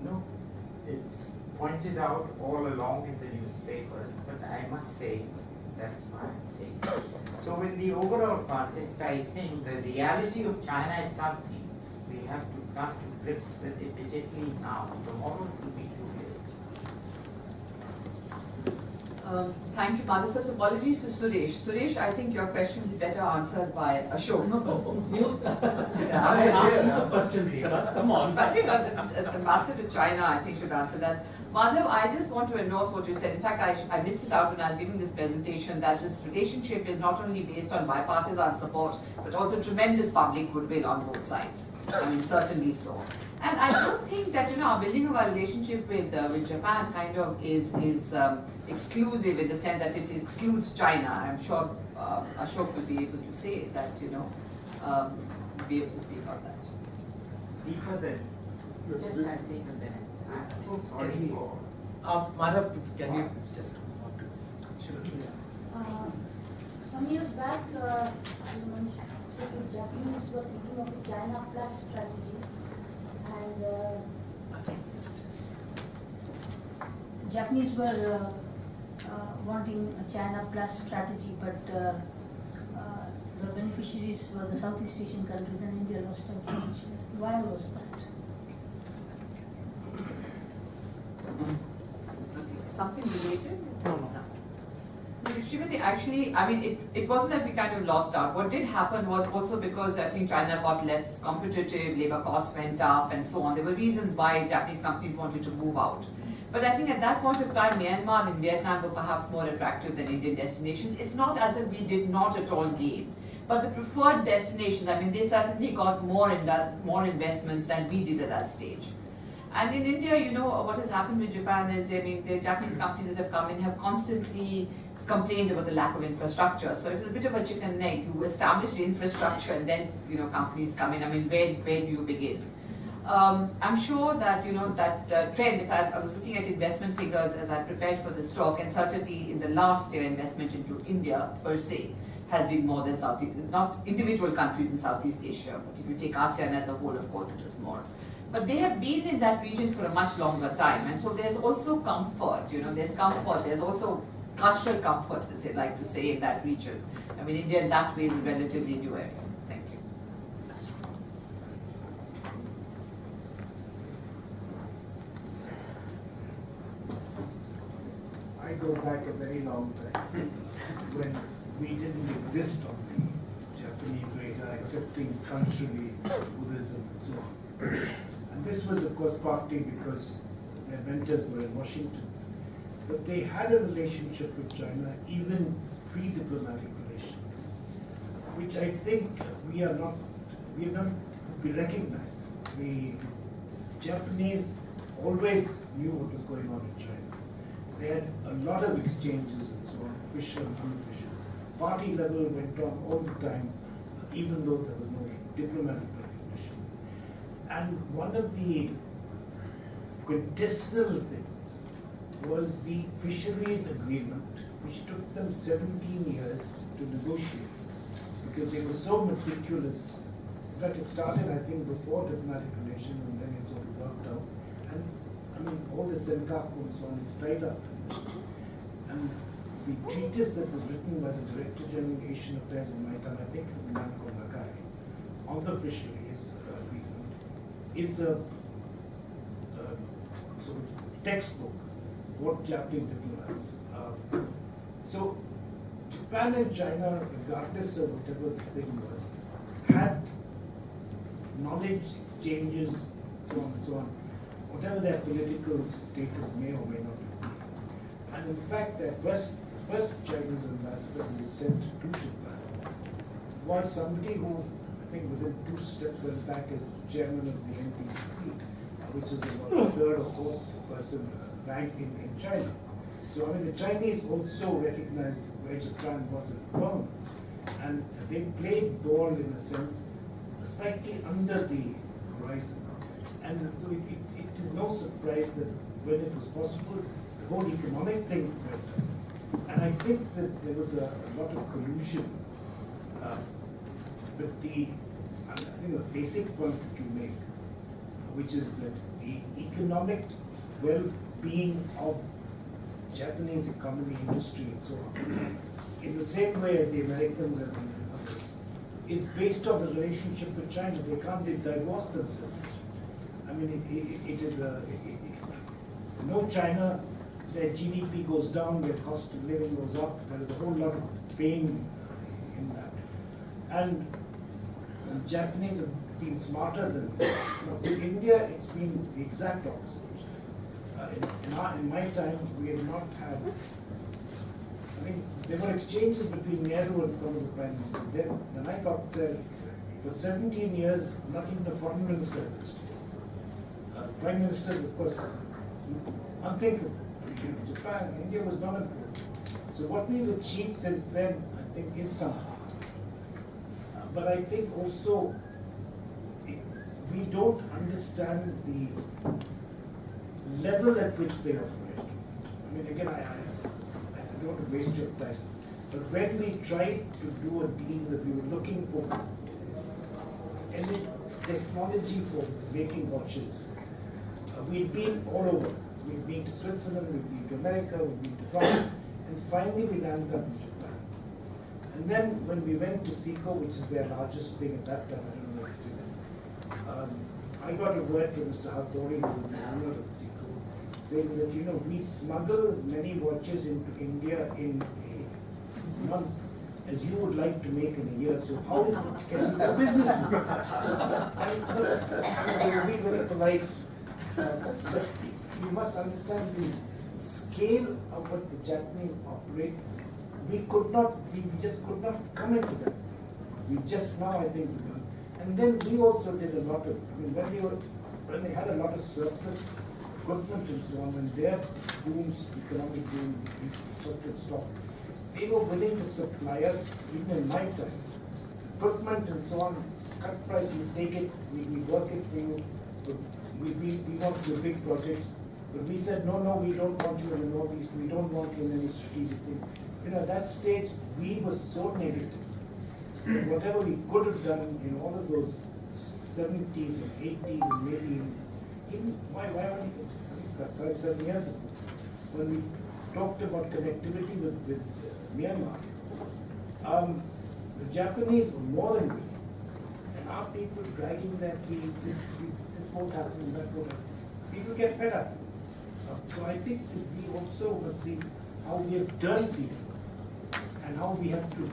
No, it's pointed out all along in the newspapers, but I must say, that's why I'm saying it. So in the overall context, I think the reality of China is something we have to come to grips with immediately now. Tomorrow it will be too late. Thank you, Madhu. First, apologies to Suresh. Suresh, I think your question is better answered by Ashok. Come on. I think the ambassador to China, I think, should answer that. Madhav, I just want to endorse what you said. In fact, I missed it out when I was giving this presentation, that this relationship is not only based on bipartisan support, but also tremendous public goodwill on both sides. I mean, certainly so. And I don't think that, our building of our relationship with Japan kind of is exclusive in the sense that it excludes China. I'm sure Ashok will be able to say that, be able to speak on that. Deepa, then, just I'll take a minute. I'm so sorry for. Madhav, can you just want to? Sure. Some years back, the Japanese were thinking of a China Plus strategy, and Japanese were wanting a China Plus strategy, but the beneficiaries were the Southeast Asian countries, and India lost out. Why was that? Something related? No. Srimati, actually, I mean, it wasn't that we kind of lost out. What did happen was also because I think China got less competitive, labor costs went up and so on. There were reasons why Japanese companies wanted to move out. But I think at that point of time, Myanmar and Vietnam were perhaps more attractive than Indian destinations. It's not as if we did not at all gain. But the preferred destinations, I mean, they certainly got more investments than we did at that stage. And in India, what has happened with Japan is, I mean, the Japanese companies that have come in have constantly complained about the lack of infrastructure. So it's a bit of a chicken and egg. You establish the infrastructure and then, companies come in. I mean, where do you begin? I'm sure that, that trend, if I was looking at investment figures as I prepared for this talk, and certainly in the last year, investment into India per se has been more than Southeast, not individual countries in Southeast Asia, but if you take ASEAN as a whole, of course, it is more. But they have been in that region for a much longer time, and so there's also comfort, there's comfort, there's also cultural comfort, as they like to say, in that region. I mean, India in that way is a relatively new area. Thank you. I go back a very long time when we didn't exist on the Japanese radar, accepting culturally Buddhism and so on. And this was, of course, partly because their mentors were in Washington. But they had a relationship with China, even pre-diplomatic relations, which I think we have not recognized. The Japanese always knew what was going on in China. They had a lot of exchanges and so on, official and unofficial. Party level went on all the time, even though there was no diplomatic recognition. And one of the quintessential things was the fisheries agreement, which took them 17 years to negotiate, because they were so meticulous. In fact, it started, I think, before diplomatic relations, and then it sort of worked out. And I mean, all the Senkaku and so on is tied up in this. And the treatise that was written by the Director General of Asian Affairs in my time, I think it was a man called Nagai, on the fisheries agreement, is a sort of textbook for Japanese diplomats. So Japan and China, regardless of whatever the thing was, had knowledge exchanges, so on and so on, whatever their political status may or may not be. And in fact, their first Chinese ambassador who was sent to Japan was somebody who, I think within 2 steps went back as chairman of the NPCC, which is about the 3rd or 4th person rank in China. So I mean, the Chinese also recognized where Japan was at the moment. And they played ball, in a sense, slightly under the horizon. And so it is no surprise that when it was possible, the whole economic thing went up. And I think that there was a lot of collusion. But I think the basic point that you make, which is that the economic well-being of Japanese economy, industry, and so on, in the same way as the Americans and others, is based on the relationship with China. They can't divorce themselves. I mean, it is no China, their GDP goes down, their cost of living goes up. There is a whole lot of pain in that. And the Japanese have been smarter than them. With India, it's been the exact opposite. In my time, we have not had. I mean, there were exchanges between Nehru and some of the prime ministers. Then, when I got there, for 17 years, not even a foreign minister was. Prime ministers, of course, unthinkable. In Japan, India was not important. So what we've achieved since then, I think, is something. But I think also we don't understand the level at which they operate. I mean, again, I don't want to waste your time. But when we tried to do a deal that we were looking for any technology for making watches, we'd been all over. We'd been to Switzerland, we'd been to America, we'd been to France, and finally we landed up in Japan. And then when we went to SECO, which is their largest thing at that time, I don't know what it is, I got a word from Mr. Hattori, who was the owner of SECO, saying that, we smuggle as many watches into India in a month as you would like to make in a year. So how can you do business with it? They were being very polite. But you must understand the scale of what the Japanese operate. We just could not come into that. We just now, I think, and then we also did a lot of, when they had a lot of surplus equipment and so on, when their booms, economic boom, surplus stock, they were willing to supply us, even in my time, equipment and so on, cut price, we take it, we work it for you, we want to do big projects, but we said, no, we don't want you in the Northeast, we don't want you in any strategic thing. At that stage, we were so negative. Whatever we could have done in all of those 70s and 80s and maybe even why only 7 years ago, when we talked about connectivity with Myanmar, the Japanese were more than willing, and our people dragging that this won't happen, that won't happen. People get fed up. So I think that we also must see how we have turned people and how we have to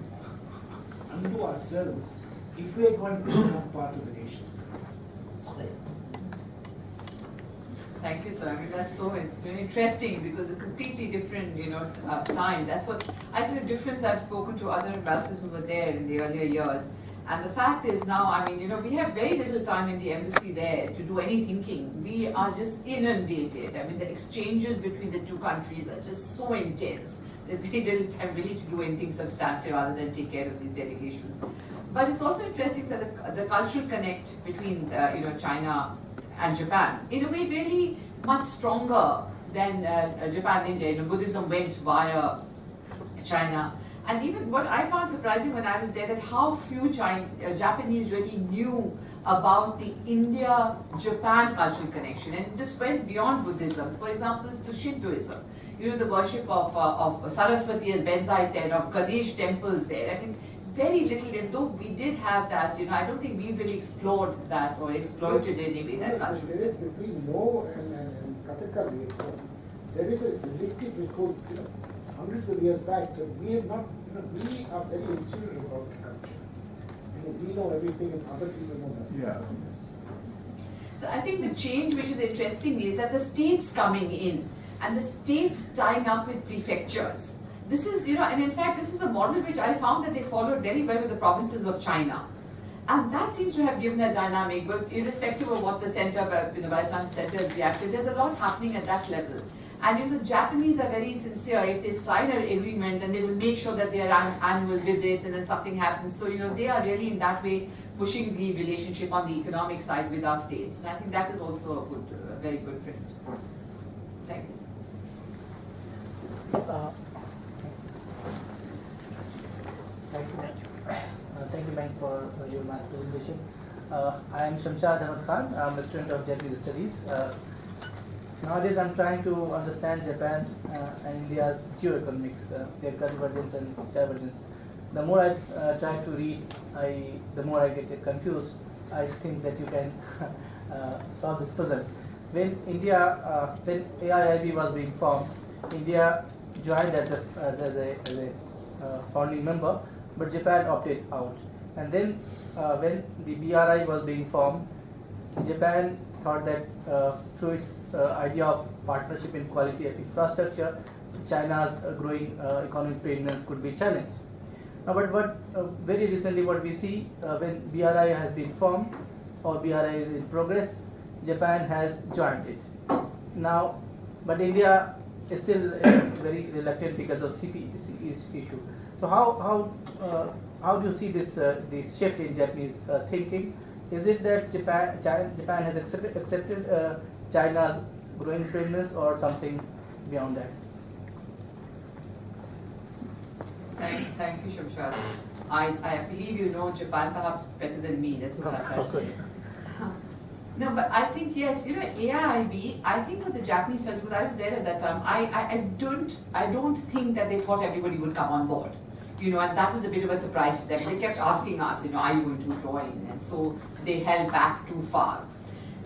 undo ourselves if we are going to become part of the nation. Thank you, sir. I mean, that's so interesting because a completely different, time. That's what I think the difference. I've spoken to other ambassadors who were there in the earlier years, and the fact is now, we have very little time in the embassy there to do any thinking. We are just inundated. I mean, the exchanges between the two countries are just so intense. There's very little time really to do anything substantive other than take care of these delegations. But it's also interesting that the cultural connect between China and Japan, in a way, really much stronger than Japan and India. Buddhism went via China. And even what I found surprising when I was there, that how few Japanese really knew about the India-Japan cultural connection. And this went beyond Buddhism. For example, to Shintoism. The worship of Saraswati as Benzai Ten, of Ganesh temples there. I mean, very little, and though we did have that, I don't think we really explored that or exploited anyway that culture. There is between Mo and Kathakali, there is a relative record, hundreds of years back, that we have not, we are very insular about the culture. we know everything and other people know nothing. Yeah. So I think the change which is interesting is that the states coming in and the states tying up with prefectures. This is, and in fact this is a model which I found that they followed very well with the provinces of China. And that seems to have given a dynamic, but irrespective of what the center, Vietnam center has reacted, there's a lot happening at that level. And the Japanese are very sincere. If they sign an agreement, then they will make sure that there are annual visits and then something happens. So, they are really in that way pushing the relationship on the economic side with our states. And I think that is also a very good trend. Thank you. Thank you, Mike, for your nice presentation. I am Shamshad Ahmad Khan. I'm a student of Japanese Studies. Nowadays, I'm trying to understand Japan and India's geoeconomics, their convergence and divergence. The more I try to read, the more I get confused. I think that you can solve this puzzle. When when AIIB was being formed, India joined as a founding member, but Japan opted out. And then when the BRI was being formed, Japan thought that through its idea of partnership in quality of infrastructure, China's growing economic preeminence could be challenged. But very recently what we see, when BRI has been formed or BRI is in progress, Japan has joined it. Now, but India is still very reluctant because of CP issue. So how do you see this shift in Japanese thinking? Is it that Japan has accepted China's growing preeminence or something beyond that? Thank you, Shamshad. I believe you know Japan perhaps better than me. That's what I've heard. No, but I think yes, AIIB, I think with the Japanese study, because I was there at that time, I don't think that they thought everybody would come on board. And that was a bit of a surprise to them. They kept asking us, are you going to join? And so they held back too far.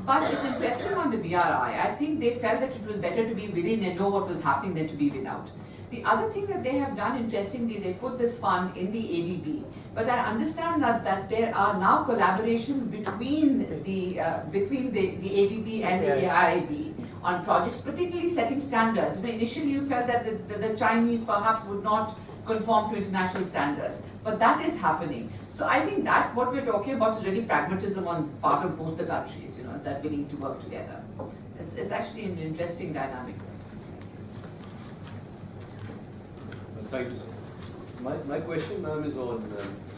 But it's interesting on the BRI, I think they felt that it was better to be within and know what was happening than to be without. The other thing that they have done, interestingly, they put this fund in the ADB. But I understand that there are now collaborations between the ADB and the AIIB on projects, particularly setting standards. Initially you felt that the Chinese perhaps would not conform to international standards, but that is happening. So I think that what we're talking about is really pragmatism on part of both the countries, that willing to work together. It's actually an interesting dynamic. Thank you, sir. My question, ma'am, is on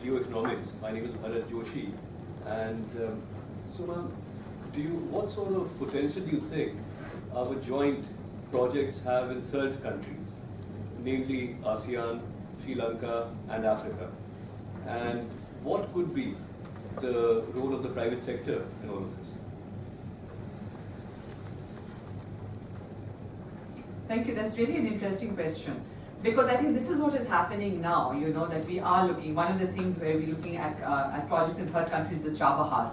geoeconomics. My name is Bharat Joshi, and so, ma'am, what sort of potential do you think our joint projects have in third countries, namely ASEAN, Sri Lanka, and Africa? And what could be the role of the private sector in all of this? Thank you. That's really an interesting question. Because I think this is what is happening now, that we are looking, one of the things where we're looking at projects in third countries is Chabahar.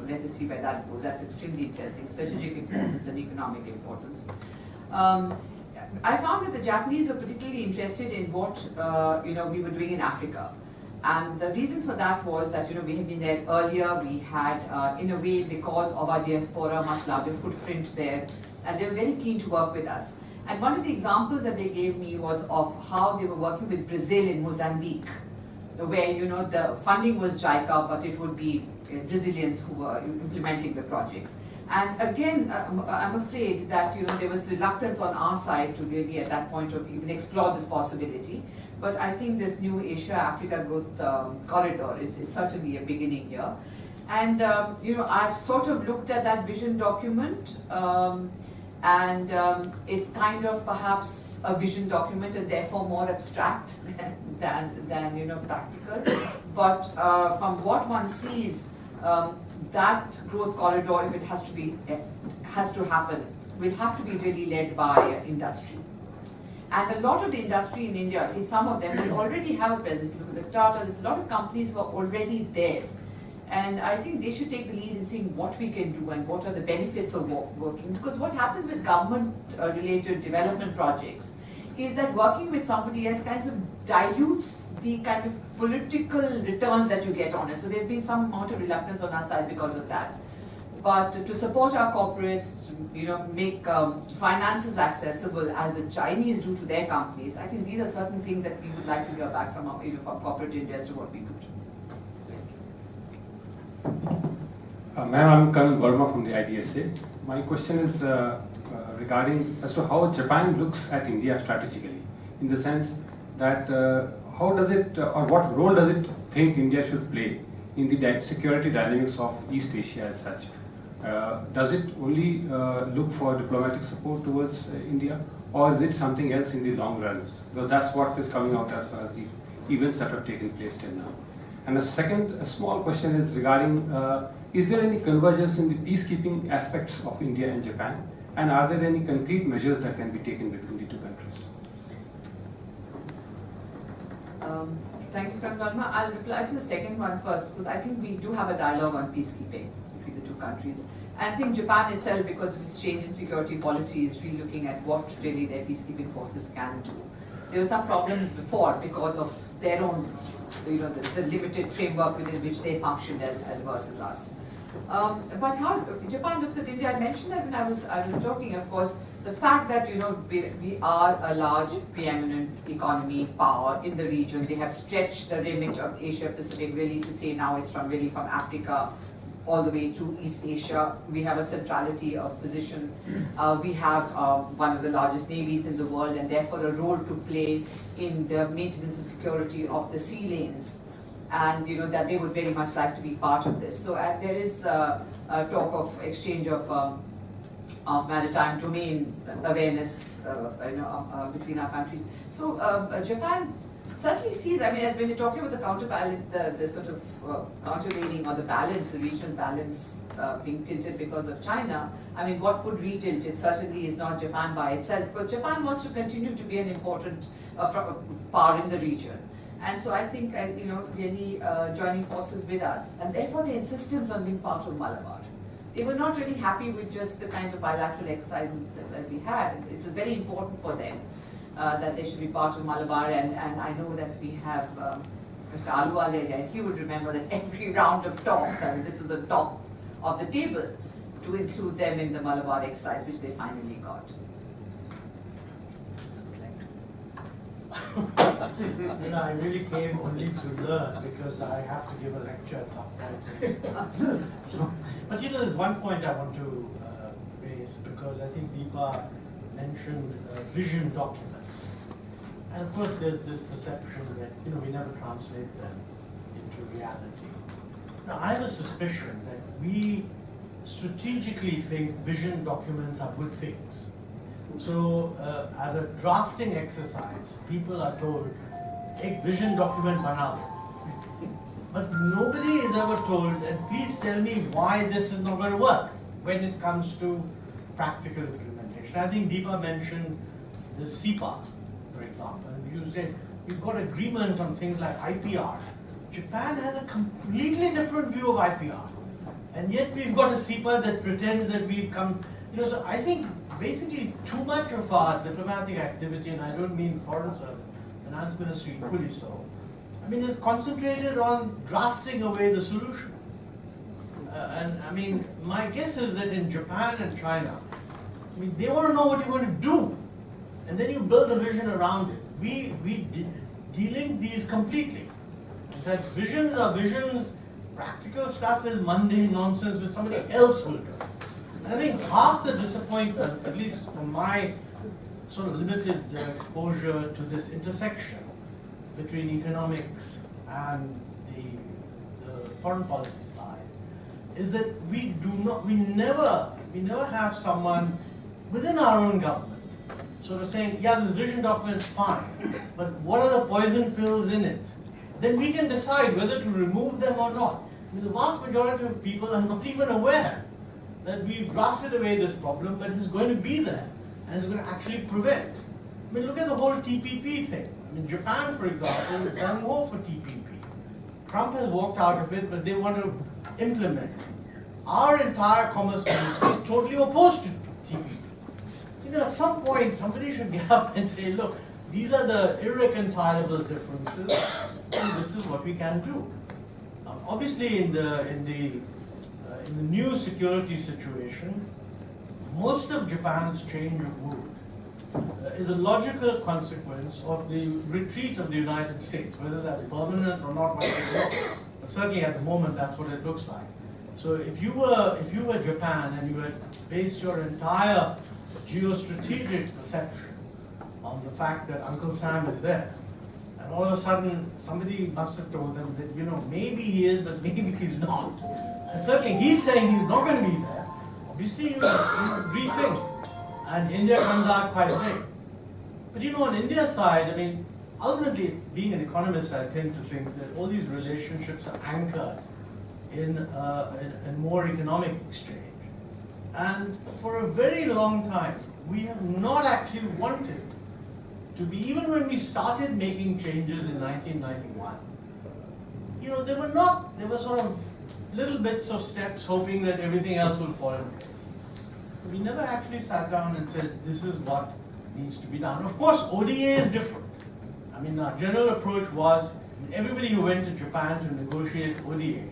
Let us see where that goes. That's extremely interesting, strategic importance and economic importance. I found that the Japanese are particularly interested in what, we were doing in Africa. And the reason for that was that, we had been there earlier, we had, in a way, because of our diaspora, much larger footprint there, and they were very keen to work with us. And one of the examples that they gave me was of how they were working with Brazil in Mozambique, where, the funding was JICA, but it would be Brazilians who were implementing the projects. And again, I'm afraid that, there was reluctance on our side to really at that point of even explore this possibility. But I think this new Asia-Africa growth corridor is certainly a beginning here. And, I've sort of looked at that vision document, and it's kind of perhaps a vision document and therefore more abstract than practical. But from what one sees, that growth corridor, if it has to happen, will have to be really led by industry. And a lot of the industry in India, at least some of them, will already have a presence. Look at the Tata, there's a lot of companies who are already there. And I think they should take the lead in seeing what we can do and what are the benefits of working. Because what happens with government-related development projects is that working with somebody else kind of dilutes the kind of political returns that you get on it. So there's been some amount of reluctance on our side because of that. But to support our corporates, make finances accessible as the Chinese do to their companies, I think these are certain things that we would like to hear back from our, from corporate India as to what we do. Ma'am, I'm Colonel Verma from the IDSA. My question is regarding as to how Japan looks at India strategically, in the sense that how does it or what role does it think India should play in the security dynamics of East Asia as such? Does it only look for diplomatic support towards India, or is it something else in the long run? Because that's what is coming out as far as the events that have taken place till now. And a small question is regarding, is there any convergence in the peacekeeping aspects of India and Japan? And are there any concrete measures that can be taken between the two countries? Thank you, Colonel Verma. I'll reply to the second one first, because I think we do have a dialogue on peacekeeping between the two countries. And I think Japan itself, because of its change in security policy, is really looking at what really their peacekeeping forces can do. There were some problems before because of their own, the limited framework within which they functioned as versus us. But how Japan looks at India, I mentioned that when I was talking, of course, the fact that we are a large preeminent economy power in the region. They have stretched the remit of Asia Pacific really to say now it's from Africa all the way to East Asia. We have a centrality of position. We have one of the largest navies in the world, and therefore a role to play in the maintenance of security of the sea lanes. And that they would very much like to be part of this. So there is a talk of exchange of maritime domain awareness between our countries. So Japan certainly sees, as when you're talking about the counterbalance, the sort of countervailing or the balance, the regional balance being tilted because of China, what would re-tilt it? Certainly is not Japan by itself, but Japan wants to continue to be an important power in the region. And so I think, really joining forces with us, and therefore the insistence on being part of Malabar. They were not really happy with just the kind of bilateral exercises that we had. It was very important for them that they should be part of Malabar, and I know that we have Mr. Aluwale, and he would remember that every round of talks, this was on top of the table, to include them in the Malabar exercise, which they finally got. I really came only to learn because I have to give a lecture at some point. But there's one point I want to raise, because I think Deepa mentioned vision documents. And of course there's this perception that we never translate them into reality. Now I have a suspicion that we strategically think vision documents are good things. So as a drafting exercise, people are told, take vision document banao. But nobody is ever told, and please tell me why this is not going to work when it comes to practical implementation. I think Deepa mentioned the CEPA, for example. And you said, we've got agreement on things like IPR. Japan has a completely different view of IPR. And yet we've got a CEPA that pretends that we've come, so I think basically too much of our diplomatic activity, and I don't mean foreign service, finance ministry equally so, is concentrated on drafting away the solution. And my guess is that in Japan and China, they want to know what you're going to do, and then you build a vision around it. We delink these completely. That visions are visions, practical stuff is mundane nonsense which somebody else will do. And I think half the disappointment, at least from my sort of limited exposure to this intersection between economics and the foreign policy side, is that we never have someone within our own government sort of saying, yeah, this vision document is fine, but what are the poison pills in it? Then we can decide whether to remove them or not. The vast majority of people are not even aware that we've drafted away this problem, but it's going to be there, and it's going to actually prevent. Look at the whole TPP thing. Japan, for example, is gung-ho for TPP. Trump has walked out of it, but they want to implement it. Our entire commerce ministry is totally opposed to TPP. At some point, somebody should get up and say, look, these are the irreconcilable differences, and this is what we can do. Obviously, in the new security situation, most of Japan's change of mood is a logical consequence of the retreat of the United States, whether that's permanent or not, but certainly at the moment that's what it looks like. So if you were Japan and you had based your entire geostrategic perception on the fact that Uncle Sam is there, and all of a sudden somebody must have told them that, you know, maybe he is, but maybe he's not. And certainly he's saying he's not going to be there. Obviously you rethink. And India comes out quite big. But you know, on India's side, I mean, ultimately, being an economist, I tend to think that all these relationships are anchored in more economic exchange. And for a very long time, we have not actually wanted to be, even when we started making changes in 1991, you know, there were sort of little bits of steps hoping that everything else will fall in place. We never actually sat down and said, this is what needs to be done. Of course, ODA is different. I mean, our general approach was, everybody who went to Japan to negotiate ODA,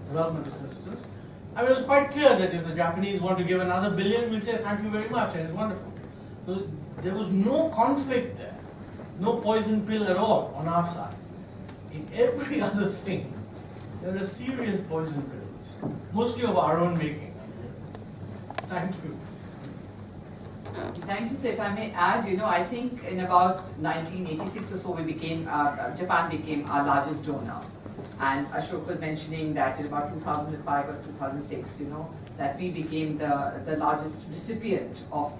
development assistance, I mean, it was quite clear that if the Japanese want to give another $1 billion, we'll say thank you very much, and it's wonderful. So there was no conflict there, no poison pill at all on our side. In every other thing, there are serious poison pills, mostly of our own making. Thank you. Thank you, sir. If I may add, you know, I think in about 1986 or so, Japan became our largest donor. And Ashok was mentioning that in about 2005 or 2006, you know, that we became the largest recipient of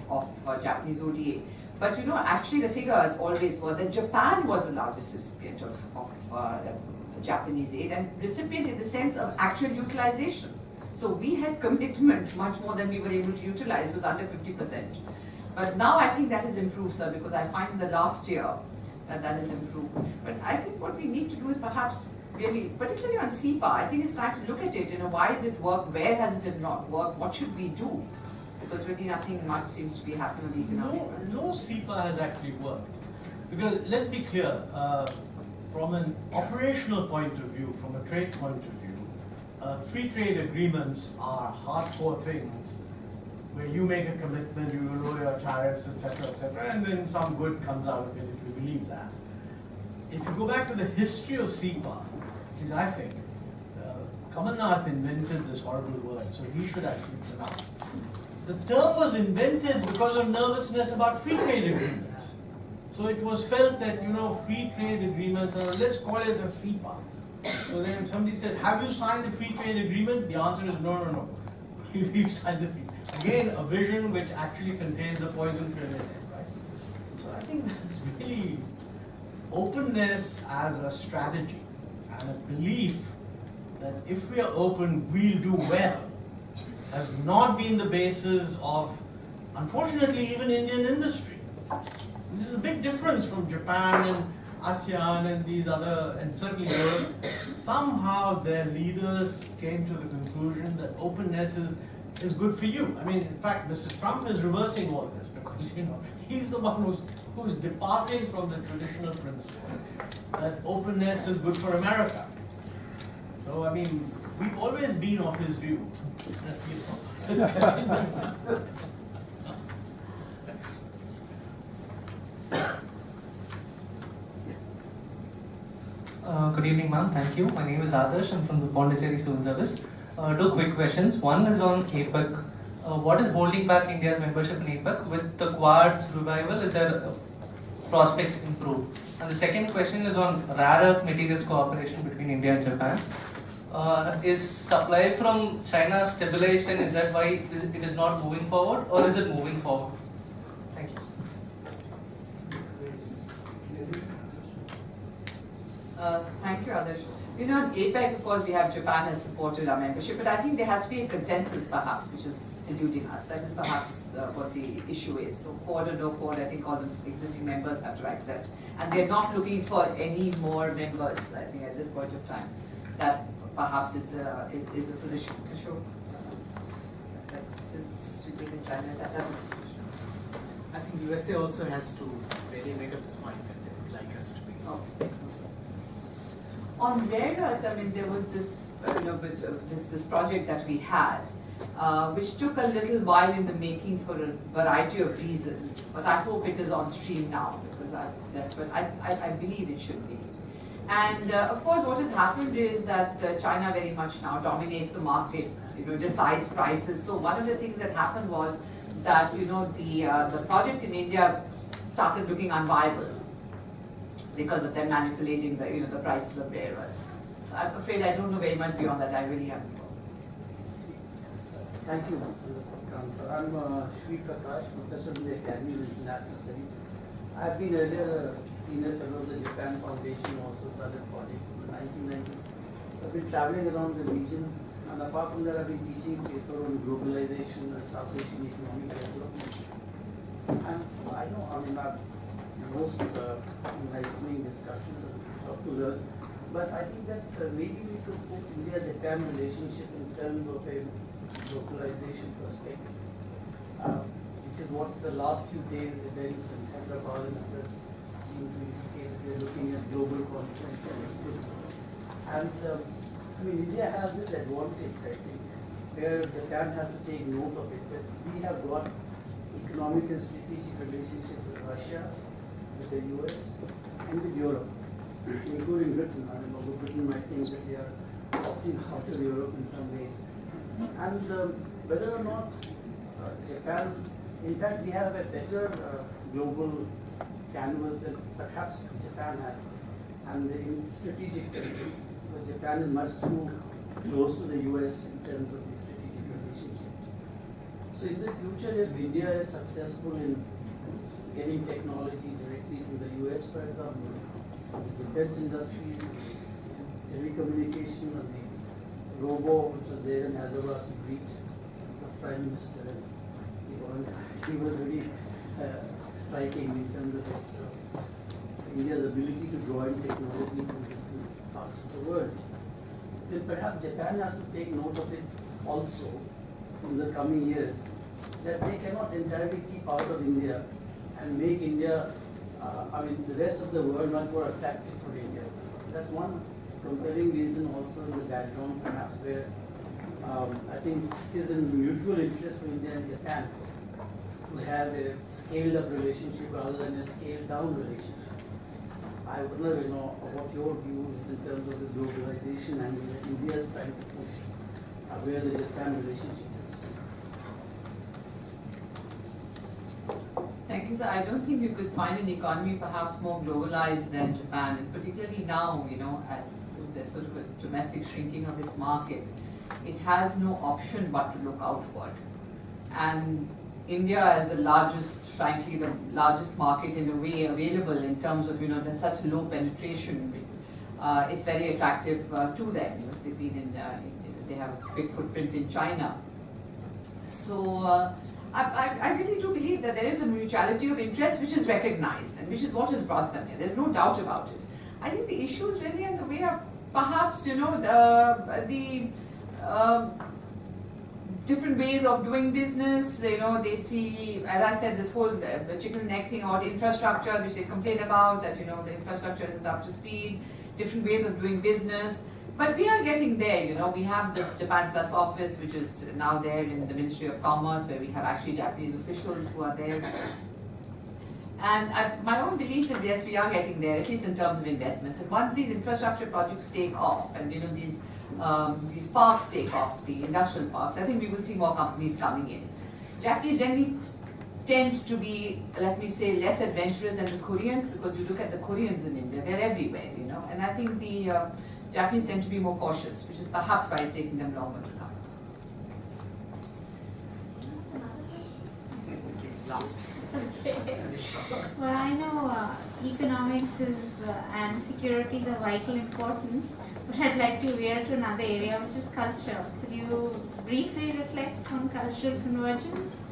Japanese ODA. But you know, actually the figures always were that Japan was the largest recipient of Japanese aid, and recipient in the sense of actual utilization. So we had commitment much more than we were able to utilize. It was under 50%. But now I think that has improved, sir, because I find in the last year that has improved. But I think what we need to do is perhaps really, particularly on SEPA, I think it's time to look at it, you know, why has it worked, where has it not worked, what should we do? Because really nothing much seems to be happening on the economic front. No SEPA has actually worked. Because let's be clear, from an operational point of view, from a trade point of view, free trade agreements are hardcore things where you make a commitment, you will lower your tariffs, etc., and then some good comes out of it if you believe that. If you go back to the history of SEPA, which is, I think, Kamal Nath invented this horrible word, so he should actually pronounce it. The term was invented because of nervousness about free trade agreements. So it was felt that, you know, free trade agreements, let's call it a SEPA. So then if somebody said, have you signed the free trade agreement? The answer is no. We've signed the SEPA. Again, a vision which actually contains the poison pill in it, right? So I think that's really openness as a strategy and a belief that if we are open, we'll do well, has not been the basis of, unfortunately, even Indian industry. This is a big difference from Japan and ASEAN and these other, and certainly Europe. Somehow their leaders came to the conclusion that openness is good for you. I mean, in fact, Mr. Trump is reversing all this because, you know, he's the one who's departing from the traditional principle that openness is good for America. So, I mean, we've always been of his view. Good evening, ma'am. Thank you. My name is Adarsh. I'm from the Pondicherry Civil Service. Two quick questions. One is on APEC. What is holding back India's membership in APEC? With the Quad's revival, is there prospects improve? And the second question is on rare earth materials cooperation between India and Japan. Is supply from China stabilized, and is that why it is not moving forward, or is it moving forward? Thank you. Thank you, Adarsh. You know, in APEC, of course, we have Japan has supported our membership, but I think there has to be a consensus, perhaps, which is eluding us. That is perhaps what the issue is. So, Quad or no Quad, I think all the existing members have to accept. And they're not looking for any more members, I think, at this point of time. That perhaps is a position. Since you've been in China, that's a position. I think think USA also has to really make up its mind that they would like us to be. Okay. On rare earths, I mean, there was this, this project that we had, which took a little while in the making for a variety of reasons. But I hope it is on stream now, because I believe it should be. And of course, what has happened is that China very much now dominates the market, decides prices. So one of the things that happened was that the project in India started looking unviable because of them manipulating the prices of rare earth. So I'm afraid I don't know very much beyond that. I really haven't. Thank you. I'm Sri Prakash, Professor in the Academy of International Studies. I've been earlier a senior fellow of the Japan Foundation, also started project in the 1990s. So I've been traveling around the region, and apart from that, I've been teaching a paper on globalization and South Asian economic development. And I know, most enlightening discussions and to learn, but I think that maybe we could put India-Japan relationship in terms of a localization perspective, which is what the last few days events in Hyderabad and others seem to indicate. We're looking at global conference and India has this advantage, I think, where Japan has to take note of it, that we have got economic and strategic relationship with Russia, with the US, and with Europe, including Britain. Although Britain might think that they are opting out of Europe in some ways. And whether or not Japan, in fact, we have a better global canvas than perhaps Japan has. And in strategic terms, Japan is much too close to the US in terms of the strategic relationship. So in the future, if India is successful in getting technology directly from the US, for example, the defense industry, telecommunication, and the robo, which was there in Hyderabad to greet the Prime Minister, and he was very striking in terms of its India's ability to draw in technology from different parts of the world. Then perhaps Japan has to take note of it also in the coming years, that they cannot entirely keep out of India and make India, the rest of the world much more attractive for India. That's one compelling reason also in the background perhaps where I think it is in mutual interest for India and Japan to have a scaled up relationship rather than a scaled down relationship. I wonder, what your view is in terms of the globalization and India is trying to push where the Japan relationship is. Thank you, sir. I don't think you could find an economy perhaps more globalized than Japan, and particularly now, as there's sort of a domestic shrinking of its market, it has no option but to look outward. And India is the largest, frankly, the largest market in a way available in terms of, there's such low penetration. It's very attractive to them. They've been they have a big footprint in China. So I really do believe that there is a mutuality of interest which is recognized and which is what has brought them here. There's no doubt about it. I think the issue is really in the way of perhaps, the different ways of doing business. They see, as I said, this whole chicken neck thing about infrastructure, which they complain about, that the infrastructure isn't up to speed, different ways of doing business. But we are getting there. We have this Japan Plus office, which is now there in the Ministry of Commerce, where we have actually Japanese officials who are there. And my own belief is, yes, we are getting there, at least in terms of investments. And once these infrastructure projects take off, and these parks take off, the industrial parks, I think we will see more companies coming in. Japanese generally tend to be, let me say, less adventurous than the Koreans, because you look at the Koreans in India, they're everywhere, And I think the Japanese tend to be more cautious, which is perhaps why it's taking them longer to come. Last. Okay. Well, I know economics is and security is of vital importance, but I'd like to veer to another area, which is culture. Could you briefly reflect on cultural convergence?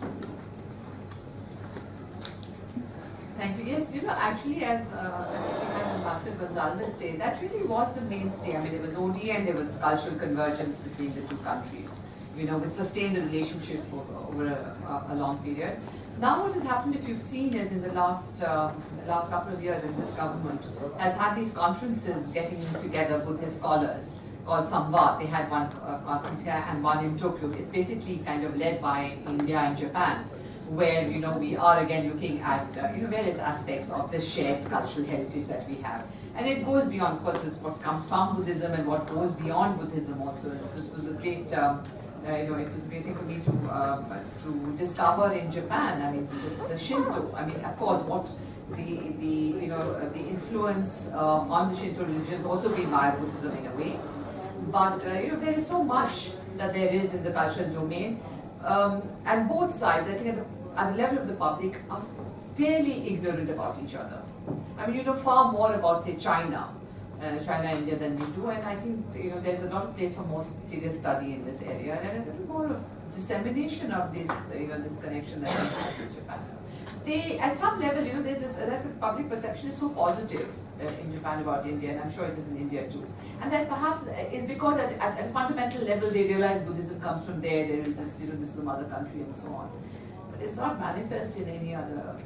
Thank you. Yes, actually, as Ambassador Gonzalez said, that really was the mainstay. There was ODA and there was cultural convergence between the two countries. which sustain the relationship over a long period. Now what has happened, if you've seen, is in the last couple of years, this government has had these conferences getting together Buddhist scholars called Swathe. They had one conference here and one in Tokyo. It's basically kind of led by India and Japan, where we are again looking at various aspects of the shared cultural heritage that we have. And it goes beyond, of course, what comes from Buddhism and what goes beyond Buddhism also. This was a great it was a great thing for me to discover in Japan. I mean, the Shinto. I mean, of course, what the influence on the Shinto religion has also been via Buddhism in a way. But there is so much that there is in the cultural domain, and both sides, I think, at the level of the public, are fairly ignorant about each other. I mean, you know far more about, say, China, India than we do, and I think there's a lot of place for more serious study in this area, and a little more of dissemination of this this connection that we have with Japan. At some level, there's this, as I said, public perception is so positive in Japan about India, and I'm sure it is in India too. And that perhaps is because at a fundamental level they realize Buddhism comes from there. There is this, this is the mother country and so on. But it's not manifest in any other.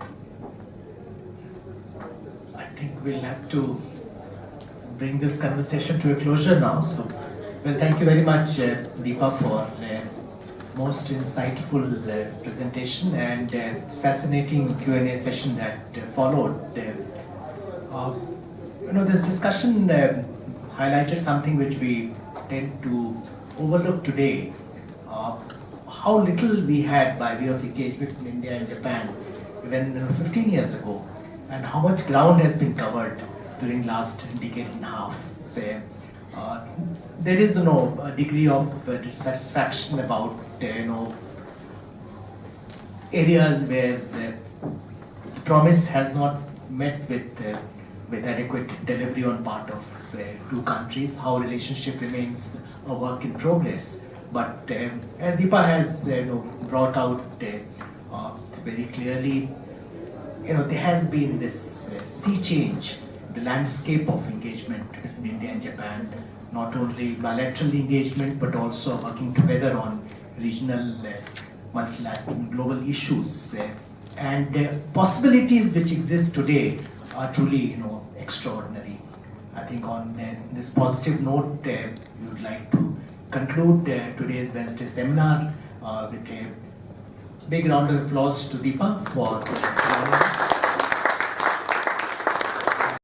I think we'll have to bring this conversation to a closure now. So, well, thank you very much, Deepa, for most insightful presentation and fascinating Q&A session that followed. This discussion highlighted something which we tend to overlook today, how little we had by way of engagement in India and Japan even 15 years ago, and how much ground has been covered during last decade and a half. There is a degree of dissatisfaction about areas where the promise has not met with adequate delivery on part of two countries, how relationship remains a work in progress. But as Deepa has brought out very clearly, there has been this sea change, the landscape of engagement between India and Japan, not only bilateral engagement but also working together on regional, multilateral, global issues. And the possibilities which exist today are truly extraordinary. I think on this positive note, we would like to conclude today's Wednesday seminar with a big round of applause to Deepa for